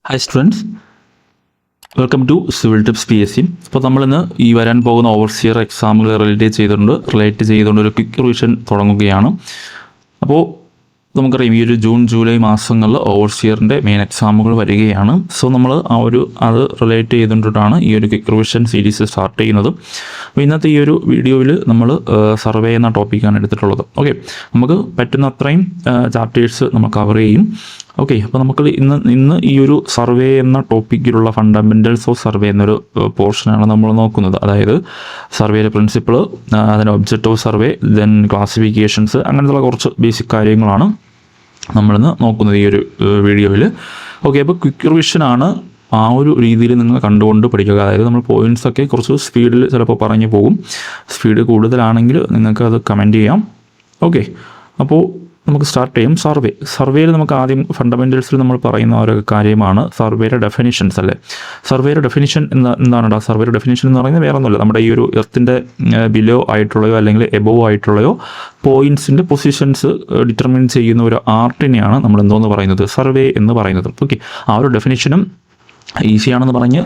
Hi students, welcome to civil tips PSC. അപ്പോൾ നമ്മളിന്ന് ഈ വരാൻ പോകുന്ന ഓവർസിയർ എക്സാമുകൾ റിലേറ്റ് ചെയ്തുകൊണ്ട് ഒരു ക്വിക്ക് റിവിഷൻ തുടങ്ങുകയാണ്. അപ്പോൾ നമുക്കറിയാം ഈ ഒരു ജൂൺ ജൂലൈ മാസങ്ങളിൽ ഓവർസിയറിൻ്റെ മെയിൻ എക്സാമുകൾ വരികയാണ്. സോ നമ്മൾ അത് റിലേറ്റ് ചെയ്തുകൊണ്ടിട്ടാണ് ഈ ഒരു ക്വിക്ക് റിവിഷൻ സീരീസ് സ്റ്റാർട്ട് ചെയ്യുന്നത്. അപ്പോൾ ഇന്നത്തെ ഈ ഒരു വീഡിയോയിൽ നമ്മൾ സർവേ എന്ന ടോപ്പിക്കാണ് എടുത്തിട്ടുള്ളത്. ഓക്കെ, നമുക്ക് പറ്റുന്ന അത്രയും ചാപ്റ്റേഴ്സ് നമ്മൾ കവർ ചെയ്യും. ഓക്കെ, അപ്പോൾ നമുക്ക് ഇന്ന് ഈ ഒരു സർവേ എന്ന ടോപ്പിക്കിലുള്ള ഫണ്ടമെൻറ്റൽസ് ഓഫ് സർവേ എന്നൊരു പോർഷനാണ് നമ്മൾ നോക്കുന്നത്. അതായത് സർവേയുടെ പ്രിൻസിപ്പിൾ, അതിൻ്റെ object of survey, then classifications, അങ്ങനത്തുള്ള കുറച്ച് ബേസിക് കാര്യങ്ങളാണ് നമ്മളിന്ന് നോക്കുന്നത് ഈ ഒരു വീഡിയോയിൽ. ഓക്കെ, അപ്പോൾ ക്വിക്ക് റിവിഷനാണ് ആ ഒരു രീതിയിൽ നിങ്ങൾ കണ്ടുകൊണ്ട് പഠിക്കുക. അതായത് നമ്മൾ പോയിൻറ്റ്സൊക്കെ കുറച്ച് സ്പീഡിൽ ചിലപ്പോൾ പറഞ്ഞു പോകും. സ്പീഡ് കൂടുതലാണെങ്കിൽ നിങ്ങൾക്ക് അത് കമൻറ്റ് ചെയ്യാം. ഓക്കെ, അപ്പോൾ നമുക്ക് സ്റ്റാർട്ട് ചെയ്യും. സർവേയിൽ നമുക്ക് ആദ്യം ഫണ്ടമെൻറ്റൽസിൽ നമ്മൾ പറയുന്ന ഒരു കാര്യമാണ് സർവേയുടെ ഡെഫിനിഷൻസ് അല്ലേ. സർവേയുടെ ഡെഫിനിഷൻ എന്താണ്? സർവേയുടെ ഡെഫിനിഷൻ എന്ന് പറയുന്നത് വേറെ ഒന്നുമില്ല, നമ്മുടെ ഈ ഒരു എർത്തിൻ്റെ ബിലോ ആയിട്ടുള്ളയോ അല്ലെങ്കിൽ എബോവ് ആയിട്ടുള്ളയോ പോയിൻറ്റ്സിൻ്റെ പൊസിഷൻസ് ഡിറ്റർമിൻ ചെയ്യുന്ന ഒരു ആർട്ടിനെയാണ് നമ്മൾ എന്തോന്ന് പറയുന്നത്, സർവേ എന്ന് പറയുന്നത്. ഓക്കെ, ആ ഒരു ഡെഫിനിഷനും ഈസിയാണെന്ന് പറഞ്ഞ്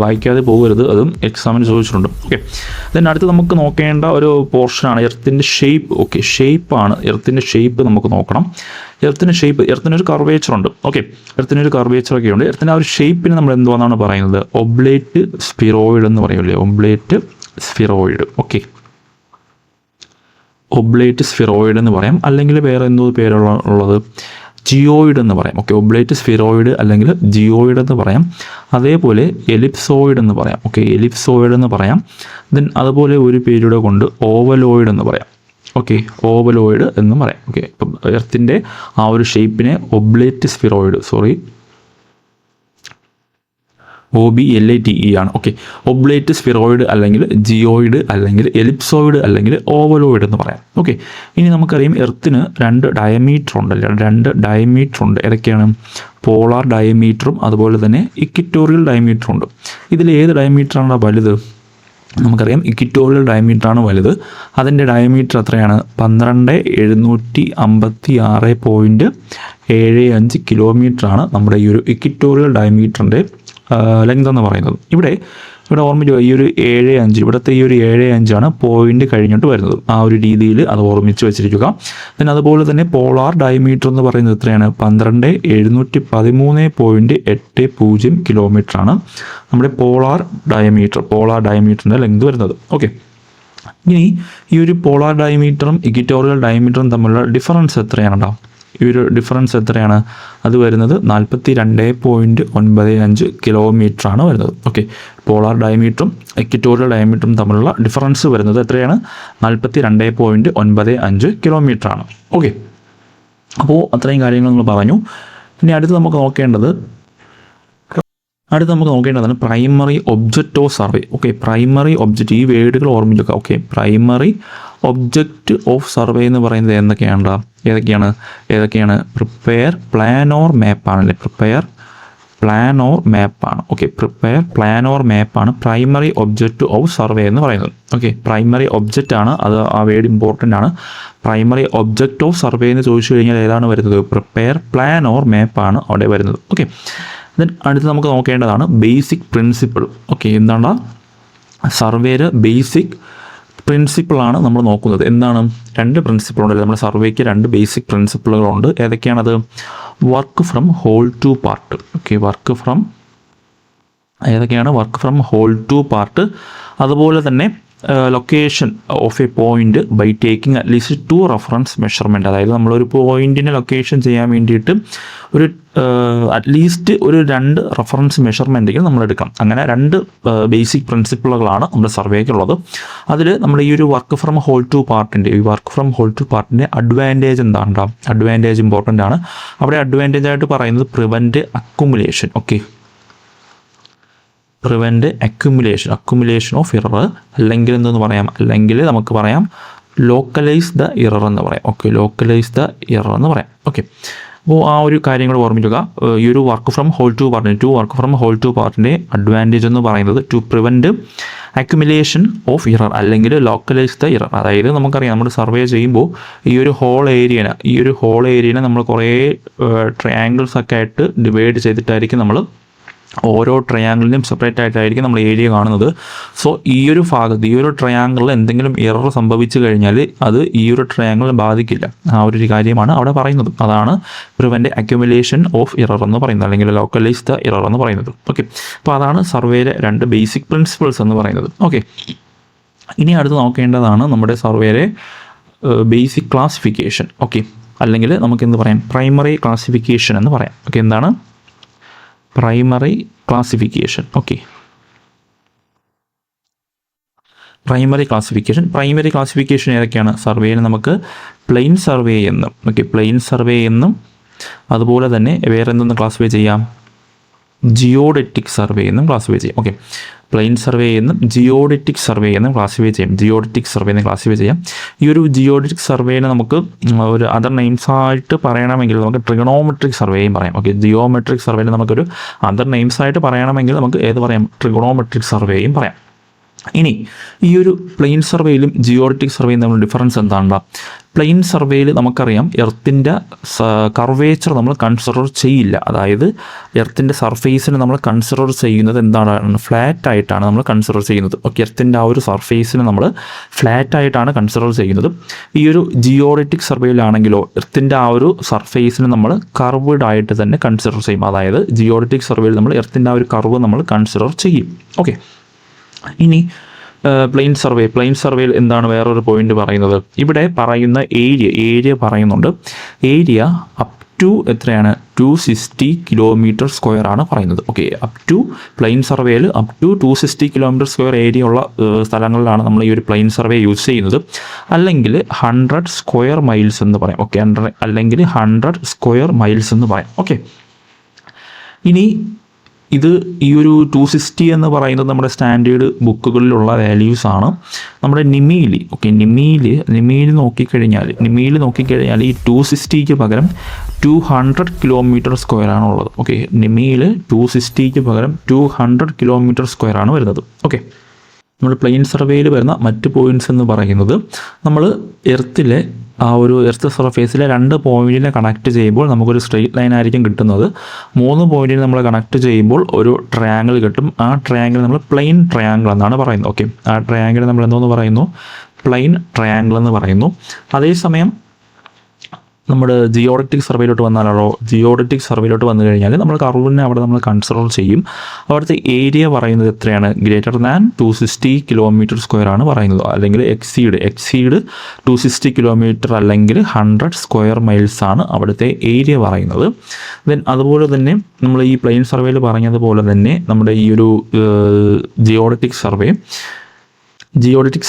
വായിക്കാതെ പോകരുത്, അതും എക്സാമിന് ചോദിച്ചിട്ടുണ്ട്. ഓക്കെ, ദെൻ അടുത്ത് നമുക്ക് നോക്കേണ്ട ഒരു പോർഷനാണ് എർത്തിൻ്റെ ഷേപ്പ്. ഓക്കെ, ഷേപ്പാണ്, എർത്തിൻ്റെ ഷേപ്പ് നമുക്ക് നോക്കണം. എർത്തിനൊരു കർവേച്ചർ ഉണ്ട്. ഓക്കെ, എർത്തിനൊരു കർവേച്ചറൊക്കെ ഉണ്ട്. എർത്തിൻ്റെ ആ ഒരു ഷേപ്പിന് നമ്മൾ എന്തുവാണെന്നാണ് പറയുന്നത്, ഒബ്ലേറ്റ് സ്ഫിറോയിഡ് എന്ന് പറയൂലേ, ഒബ്ലേറ്റ് സ്ഫിറോയിഡ്. ഓക്കെ, ഒബ്ലേറ്റ് സ്ഫിറോയിഡ് എന്ന് പറയാം, അല്ലെങ്കിൽ വേറെ എന്തോ പേരുള്ളത് ജിയോയിഡ് എന്ന് പറയാം. ഓക്കെ, ഒബ്ലേറ്റ് സ്ഫിറോയിഡ് അല്ലെങ്കിൽ ജിയോയിഡ് എന്ന് പറയാം. അതേപോലെ എലിപ്സോയിഡ് എന്ന് പറയാം. ഓക്കെ, എലിപ്സോയിഡ് എന്ന് പറയാം. ദെൻ അതുപോലെ ഒരു പേരുടെ കൊണ്ട് ഓവലോയിഡ് എന്ന് പറയാം. ഓക്കെ, ഓവലോയിഡ് എന്നും പറയാം. ഓക്കെ, ഇപ്പം എർത്തിൻ്റെ ആ ഒരു ഷേപ്പിനെ ഒബ്ലേറ്റ് സ്ഫിറോയിഡ്, OBLATE ആണ്. ഓക്കെ, ഒബ്ലേറ്റ് സ്ഫിറോയിഡ് അല്ലെങ്കിൽ ജിയോയിഡ് അല്ലെങ്കിൽ എലിപ്സോയിഡ് അല്ലെങ്കിൽ ഓവലോയിഡ് എന്ന് പറയാം. ഓക്കെ, ഇനി നമുക്കറിയാം എർത്തിന് രണ്ട് ഡയമീറ്റർ ഉണ്ട്. ഏതൊക്കെയാണ്? പോളാർ ഡയമീറ്ററും അതുപോലെ തന്നെ ഇക്വിറ്റോറിയൽ ഡയമീറ്ററും ഉണ്ട്. ഇതിൽ ഏത് ഡയമീറ്ററാണ് വലുത്? നമുക്കറിയാം ഇക്വിറ്റോറിയൽ ഡയമീറ്ററാണ് വലുത്. അതിൻ്റെ ഡയമീറ്റർ എത്രയാണ്? 12,756.75 കിലോമീറ്ററാണ് നമ്മുടെ ഈ ഒരു ഇക്വിറ്റോറിയൽ ഡയമീറ്ററിൻ്റെ ലെങ്ത് എന്ന് പറയുന്നത്. ഇവിടെ ഓർമ്മിക്കുക, ഈ ഒരു 7.5, ഇവിടുത്തെ ഈ ഒരു 7.5 പോയിന്റ് കഴിഞ്ഞിട്ട് വരുന്നത്. ആ ഒരു രീതിയിൽ അത് ഓർമ്മിച്ച് വെച്ചിരിക്കുക. പിന്നെ അതുപോലെ തന്നെ പോളാർ ഡയമീറ്റർ എന്ന് പറയുന്നത് എത്രയാണ്? 12,713.80 കിലോമീറ്ററാണ് നമ്മുടെ പോളാർ ഡയമീറ്ററിൻ്റെ ലെങ്ത് വരുന്നത്. ഓക്കെ, ഇനി ഈ ഒരു പോളാർ ഡയമീറ്ററും ഇക്വിറ്റോറിയൽ ഡയമീറ്ററും തമ്മിലുള്ള ഡിഫറൻസ് എത്രയാണ്? ഈ ഒരു ഡിഫറൻസ് എത്രയാണ്? അത് വരുന്നത് 42.95 കിലോമീറ്ററാണ് വരുന്നത്. ഓക്കെ, പോളാർ ഡയമീറ്ററും ഇക്വിറ്റോറിയൽ ഡയമീറ്ററും തമ്മിലുള്ള ഡിഫറൻസ് വരുന്നത് എത്രയാണ്? 42.95 കിലോമീറ്ററാണ്. ഓക്കെ, അപ്പോൾ അത്രയും കാര്യങ്ങൾ നമ്മൾ പറഞ്ഞു. ഇനി അടുത്ത് നമുക്ക് നോക്കേണ്ടതാണ് primary object of survey. Okay, primary object, ഈ വേർഡുകൾ ഓർമ്മിക്കുക. Okay, primary object of survey എന്ന് പറയുന്നത് ഏതൊക്കെയാണ്? പ്രിപ്പയർ പ്ലാൻ ഓർ മാപ്പാണല്ലേ, പ്രിപ്പയർ പ്ലാൻ ഓർ മാപ്പാണ്. ഓക്കെ, പ്രിപ്പയർ പ്ലാൻ ഓർ മാപ്പാണ് പ്രൈമറി ഒബ്ജക്റ്റ് ഓഫ് സർവേ എന്ന് പറയുന്നത്. ഓക്കെ, പ്രൈമറി ഒബ്ജക്റ്റ് ആണ്, അത് ആ വേർഡ് ഇമ്പോർട്ടൻ്റ് ആണ്. പ്രൈമറി ഒബ്ജക്റ്റ് ഓഫ് സർവേ എന്ന് ചോദിച്ചു കഴിഞ്ഞാൽ ഏതാണ് വരുന്നത്? പ്രിപ്പയർ പ്ലാൻ ഓർ മാപ്പാണ് അവിടെ വരുന്നത്. ഓക്കെ, ദെൻ അടുത്ത് നമുക്ക് നോക്കേണ്ടതാണ് ബേസിക് പ്രിൻസിപ്പിൾ. ഓക്കെ, എന്താണ് സർവേയുടെ ബേസിക് പ്രിൻസിപ്പിളാണ് നമ്മൾ നോക്കുന്നത്. എന്താണ്? രണ്ട് പ്രിൻസിപ്പിളുണ്ട് നമ്മുടെ സർവേക്ക്, രണ്ട് ബേസിക് പ്രിൻസിപ്പിളുകളുണ്ട്. ഏതൊക്കെയാണത്? Work from whole to part. Okay, work from whole to part. അതുപോലെ തന്നെ location of a point by taking at least 2 reference measurement. അതായത് നമ്മളൊരു പോയിന്റിനെ ലൊക്കേഷൻ ചെയ്യാൻ വേണ്ടിയിട്ട് ഒരു അറ്റ്ലീസ്റ്റ് ഒരു 2 റെഫറൻസ് മെഷർമെൻറ്റെങ്കിലും നമ്മൾ എടുക്കണം. അങ്ങനെ 2 ബേസിക് പ്രിൻസിപ്പിളുകളാണ് നമ്മുടെ സർവേക്കുള്ളത്. അതിൽ നമ്മൾ ഈ ഒരു വർക്ക് ഫ്രം ഹോൾ ടു പാർട്ടിൻ്റെ അഡ്വാൻറ്റേജ് എന്താണ്? അഡ്വാൻറ്റേജ് ഇമ്പോർട്ടൻ്റ് ആണ്. അവിടെ അഡ്വാൻറ്റേജ് ആയിട്ട് പറയുന്നത് prevent accumulation. Okay, prevent accumulation of error, അല്ലെങ്കിൽ എന്തെന്ന് പറയാം, അല്ലെങ്കിൽ നമുക്ക് പറയാം ലോക്കലൈസ് ദ ഇറർ എന്ന് പറയാം. ഓക്കെ, ലോക്കലൈസ് ദ ഇറർ എന്ന് പറയാം. ഓക്കെ, അപ്പോൾ ആ ഒരു കാര്യങ്ങൾ ഓർമ്മിക്കുക. ഈ ഒരു വർക്ക് ഫ്രം ഹോൾ ടു പാർട്ടിൻ്റെ അഡ്വാൻറ്റേജ് എന്ന് പറയുന്നത് to prevent accumulation of error അല്ലെങ്കിൽ ലോക്കലൈസ് ദ ഇറർ. അതായത് നമുക്കറിയാം നമ്മൾ സർവേ ചെയ്യുമ്പോൾ ഈ ഒരു ഹോൾ ഏരിയനെ നമ്മൾ കുറേ ട്രയാങ്കിൾസ് ഒക്കെ ആയിട്ട് ഡിവൈഡ് ചെയ്തിട്ടായിരിക്കും നമ്മൾ ഓരോ ട്രയാങ്കിളിനും സെപ്പറേറ്റ് ആയിട്ടായിരിക്കും നമ്മൾ ഏരിയ കാണുന്നത്. സോ ഈ ഒരു ട്രയാങ്കിളിൽ എന്തെങ്കിലും എറർ സംഭവിച്ചു കഴിഞ്ഞാൽ അത് ഈ ഒരു ട്രയാങ്കിളിനെ ബാധിക്കില്ല. ആ ഒരു കാര്യമാണ് അവിടെ പറയുന്നത്. അതാണ് പ്രിവെൻറ്റ് അക്യുമുലേഷൻ ഓഫ് ഇറർ എന്ന് പറയുന്നത്, അല്ലെങ്കിൽ ലോക്കലൈസ് ദ ഇറർ എന്ന് പറയുന്നത്. ഓക്കെ, അപ്പോൾ അതാണ് സർവേയിലെ 2 ബേസിക് പ്രിൻസിപ്പിൾസ് എന്ന് പറയുന്നത്. ഓക്കെ, ഇനി അടുത്ത് നോക്കേണ്ടതാണ് നമ്മുടെ സർവേയിലെ ബേസിക് ക്ലാസിഫിക്കേഷൻ. ഓക്കെ, അല്ലെങ്കിൽ നമുക്ക് എന്ത് പറയാം, പ്രൈമറി ക്ലാസിഫിക്കേഷൻ എന്ന് പറയാം. ഓക്കെ, എന്താണ് primary classification? Okay, primary classification ഏതൊക്കെയാണ്? സർവേയിൽ നമുക്ക് പ്ലെയിൻ സർവേ എന്നും അതുപോലെ തന്നെ വേറെ എന്തൊന്ന് ക്ലാസിഫൈ ചെയ്യാം, ജിയോഡറ്റിക് സർവേ എന്നും ക്ലാസിഫൈ ചെയ്യാം. ഓക്കെ, പ്ലെയിൻ സർവേ എന്നും ജിയോഡറ്റിക് സർവേ എന്നും ക്ലാസിഫൈ ചെയ്യാം. ഈ ഒരു ജിയോഡറ്റിക് സർവേനെ നമുക്ക് ഒരു അതർ നെയിംസ് ആയിട്ട് പറയണമെങ്കിൽ നമുക്ക് ട്രിഗണോമെട്രിക് സർവേയും പറയാം. ഓക്കെ, ജിയോമെട്രിക് സർവേനെ നമുക്കൊരു അതർ നെയിംസ് ആയിട്ട് പറയണമെങ്കിൽ നമുക്ക് ഏത് പറയാം, ട്രിഗണോമെട്രിക് സർവേയും പറയാം. ഇനി ഈ ഒരു പ്ലെയിൻ സർവേയിലും ജിയോഡറ്റിക് സർവേയും തമ്മിൽ ഡിഫറൻസ് എന്താണ്? പ്ലെയിൻ സർവേയിൽ നമുക്കറിയാം എർത്തിൻ്റെ കർവേച്ചർ നമ്മൾ കൺസിഡർ ചെയ്യില്ല. അതായത് എർത്തിൻ്റെ സർഫേസിന് നമ്മൾ കൺസിഡർ ചെയ്യുന്നത് എന്താണ്, ഫ്ലാറ്റ് ആയിട്ടാണ് നമ്മൾ കൺസിഡർ ചെയ്യുന്നത്. ഓക്കെ, എർത്തിൻ്റെ ആ ഒരു സർഫേസിന് നമ്മൾ ഫ്ലാറ്റ് ആയിട്ടാണ് കൺസിഡർ ചെയ്യുന്നത്. ഈ ഒരു ജിയോഡറ്റിക് സർവേയിലാണെങ്കിലോ എർത്തിൻ്റെ ആ ഒരു സർഫേസിന് നമ്മൾ കർവ്ഡ് ആയിട്ട് തന്നെ കൺസിഡർ ചെയ്യും. അതായത് ജിയോഡറ്റിക് സർവേയിൽ നമ്മൾ എർത്തിൻ്റെ ആ ഒരു കർവ് നമ്മൾ കൺസിഡർ ചെയ്യും. ഓക്കെ, ഇനി പ്ലെയിൻ സർവേയിൽ എന്താണ് വേറൊരു പോയിന്റ് പറയുന്നത്, ഇവിടെ പറയുന്ന ഏരിയ പറയുന്നുണ്ട്. ഏരിയ അപ് ടു എത്രയാണ്, 260 കിലോമീറ്റർ സ്ക്വയർ ആണ് പറയുന്നത്. ഓക്കെ, അപ് ടു പ്ലെയിൻ സർവേയിൽ up to 260 kilometre square area ഉള്ള സ്ഥലങ്ങളിലാണ് നമ്മൾ ഈ ഒരു പ്ലെയിൻ സർവേ യൂസ് ചെയ്യുന്നത്. അല്ലെങ്കിൽ 100 സ്ക്വയർ മൈൽസ് എന്ന് പറയാം. ഓക്കെ, അല്ലെങ്കിൽ 100 സ്ക്വയർ മൈൽസ് എന്ന് പറയാം. ഓക്കെ, ഇനി ഇത് ഈ ഒരു 260 എന്ന് പറയുന്നത് നമ്മുടെ സ്റ്റാൻഡേർഡ് ബുക്കുകളിലുള്ള വാല്യൂസ് ആണ്. നമ്മുടെ നിമിയിൽ നോക്കിക്കഴിഞ്ഞാൽ ഈ 260ക്ക് പകരം 200 കിലോമീറ്റർ സ്ക്വയർ ആണ് ഉള്ളത്. ഓക്കെ, നിമിയിൽ 260ക്ക് പകരം 200 കിലോമീറ്റർ സ്ക്വയർ ആണ് വരുന്നത്. ഓക്കെ, നമ്മൾ പ്ലെയിൻ സർവേയിൽ വരുന്ന മറ്റ് പോയിൻറ്റ്സ് എന്ന് പറയുന്നത് നമ്മൾ എർത്തിലെ ആ ഒരു എർത്ത് സർഫേസിലെ 2 പോയിൻറ്റിനെ കണക്ട് ചെയ്യുമ്പോൾ നമുക്കൊരു സ്ട്രെയിറ്റ് ലൈൻ ആയിരിക്കും കിട്ടുന്നത്. 3 പോയിൻറ്റിനെ നമ്മൾ കണക്ട് ചെയ്യുമ്പോൾ ഒരു ട്രയാങ്കിൾ കിട്ടും. ആ ട്രയാങ്കിൾ നമ്മൾ പ്ലെയിൻ ട്രയാങ്കിൾ എന്നാണ് പറയുന്നത്. ഓക്കെ, ആ ട്രയാങ്കിൾ നമ്മൾ എന്തോന്ന് പറയുന്നു, പ്ലെയിൻ ട്രയാങ്കിൾ എന്ന് പറയുന്നു. അതേസമയം നമ്മുടെ ജിയോഡറ്റിക് സർവേയിലോട്ട് വന്നു കഴിഞ്ഞാൽ നമ്മൾ കർവിനെ അവിടെ നമ്മൾ കൺസിഡർ ചെയ്യും. അവിടുത്തെ ഏരിയ പറയുന്നത് എത്രയാണ്, ഗ്രേറ്റർ ദാൻ 260 കിലോമീറ്റർ സ്ക്വയർ ആണ് പറയുന്നത്. അല്ലെങ്കിൽ എക്സീഡ് 260 കിലോമീറ്റർ അല്ലെങ്കിൽ 100 സ്ക്വയർ മൈൽസ് ആണ് അവിടുത്തെ ഏരിയ പറയുന്നത്. ദെൻ അതുപോലെ തന്നെ നമ്മൾ ഈ പ്ലെയിൻ സർവേയിൽ പറഞ്ഞതുപോലെ തന്നെ നമ്മുടെ ഈ ഒരു ജിയോഡറ്റിക്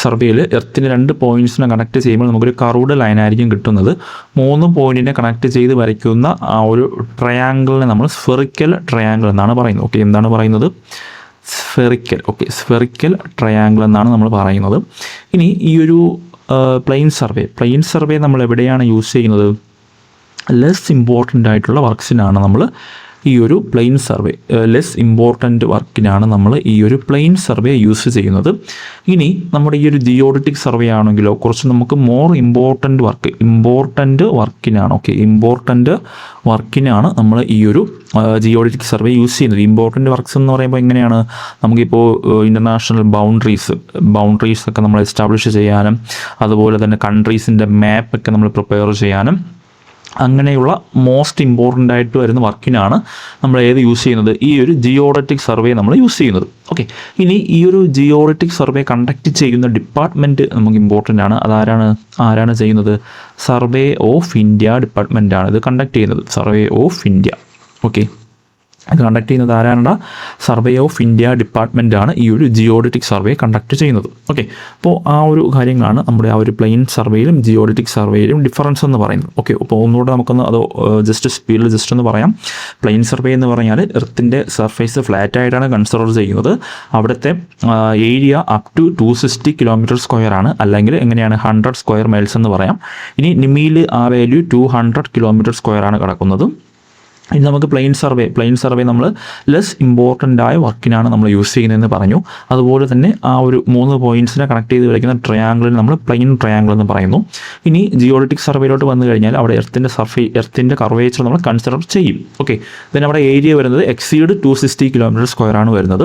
സർവേയിൽ എർത്തിന് 2 പോയിൻറ്റ്സിനെ കണക്ട് ചെയ്യുമ്പോൾ നമുക്കൊരു കർവ്ഡ് ലൈനായിരിക്കും കിട്ടുന്നത്. 3 പോയിൻറ്റിനെ കണക്ട് ചെയ്ത് വരയ്ക്കുന്ന ആ ഒരു ട്രയാങ്കിളിനെ നമ്മൾ സ്ഫെറിക്കൽ ട്രയാങ്കിൾ എന്നാണ് പറയുന്നത്. ഓക്കെ, എന്താണ് പറയുന്നത്, സ്ഫെറിക്കൽ ട്രയാങ്കിൾ എന്നാണ് നമ്മൾ പറയുന്നത്. ഇനി ഈ ഒരു പ്ലെയിൻ സർവേ നമ്മൾ എവിടെയാണ് യൂസ് ചെയ്യുന്നത്, ലെസ് ഇമ്പോർട്ടൻ്റ് ആയിട്ടുള്ള വർക്ക്സിനാണ് നമ്മൾ ഈ ഒരു പ്ലെയിൻ സർവേ യൂസ് ചെയ്യുന്നത്. ഇനി നമ്മുടെ ഈ ഒരു ജിയോഡറ്റിക് സർവേ ആണെങ്കിലോ കുറച്ച് നമുക്ക് മോർ ഇമ്പോർട്ടൻ്റ് വർക്കിനാണ് നമ്മൾ ഈ ഒരു ജിയോഡറ്റിക് സർവേ യൂസ് ചെയ്യുന്നത്. ഇമ്പോർട്ടൻ്റ് വർക്ക്സ് എന്ന് പറയുമ്പോൾ എങ്ങനെയാണ്, നമുക്കിപ്പോൾ ഇൻ്റർനാഷണൽ ബൗണ്ടറീസ് ഒക്കെ നമ്മൾ എസ്റ്റാബ്ലിഷ് ചെയ്യാനും അതുപോലെ തന്നെ കൺട്രീസിൻ്റെ മാപ്പൊക്കെ നമ്മൾ പ്രിപ്പയർ ചെയ്യാനും അങ്ങനെയുള്ള മോസ്റ്റ് ഇമ്പോർട്ടൻ്റ് ആയിട്ട് വരുന്ന വർക്കിനാണ് നമ്മൾ യൂസ് ചെയ്യുന്നത്, ഈ ഒരു ജിയോഡറ്റിക് സർവേ നമ്മൾ യൂസ് ചെയ്യുന്നത്. ഓക്കെ, ഇനി ഈ ഒരു ജിയോഡറ്റിക് സർവേ കണ്ടക്ട് ചെയ്യുന്ന ഡിപ്പാർട്ട്മെൻറ്റ് നമുക്ക് ഇമ്പോർട്ടൻ്റ് ആണ്. ആരാണ് ചെയ്യുന്നത്, സർവേ ഓഫ് ഇന്ത്യ ഡിപ്പാർട്ട്മെൻറ്റാണ് ഇത് കണ്ടക്ട് ചെയ്യുന്നത്, survey of India. Okay, conduct ചെയ്യുന്നത് ആരാണ്? സർവേ ഓഫ് ഇന്ത്യ ഡിപ്പാർട്ട്മെൻ്റ് ആണ് ഈ ഒരു ജിയോഡറ്റിക് സർവേ കണ്ടക്ട് ചെയ്യുന്നത്. ഓക്കെ, അപ്പോൾ ആ ഒരു കാര്യങ്ങളാണ് നമ്മുടെ ആ ഒരു പ്ലെയിൻ സർവേയിലും ജിയോഡറ്റിക് സർവേയിലും ഡിഫറൻസ് എന്ന് പറയുന്നത്. ഓക്കെ, അപ്പോൾ ഒന്നുകൂടെ നമുക്കൊന്ന് അത് ജസ്റ്റ് സ്പീഡിൽ ജസ്റ്റ് ഒന്ന് പറയാം. പ്ലെയിൻ സർവേ എന്ന് പറഞ്ഞാൽ എർത്തിൻ്റെ സർഫേസ് ഫ്ലാറ്റ് ആയിട്ടാണ് കൺസിഡർ ചെയ്യുന്നത്. അവിടുത്തെ ഏരിയ അപ് ടു 260 km² ആണ്, അല്ലെങ്കിൽ എങ്ങനെയാണ് 100 സ്ക്വയർ മൈൽസ് എന്ന് പറയാം. ഇനി നിമിയിൽ ആ വാല്യൂ 200 km² ആണ് കിടക്കുന്നത്. ഇനി നമുക്ക് പ്ലെയിൻ സർവേ നമ്മൾ ലെസ് ഇമ്പോർട്ടൻ്റ് ആയ വർക്കിനാണ് നമ്മൾ യൂസ് ചെയ്യുന്നതെന്ന് പറഞ്ഞു. അതുപോലെ തന്നെ ആ ഒരു 3 പോയിൻറ്റ്സിനെ കണക്ട് ചെയ്ത് വരയ്ക്കുന്ന ട്രയാങ്കിളിന് നമ്മൾ പ്ലെയിൻ ട്രയാങ്കിൾ എന്ന് പറയുന്നു. ഇനി ജിയോഡറ്റിക് സർവേയിലോട്ട് വന്നു കഴിഞ്ഞാൽ അവിടെ എർത്തിൻ്റെ കർവേച്ചർ നമ്മൾ കൺസിഡർ ചെയ്യും. ഓക്കെ, ദെൻ അവിടെ ഏരിയ വരുന്നത് എക്സീഡ് 260 km² ആണ് വരുന്നത്.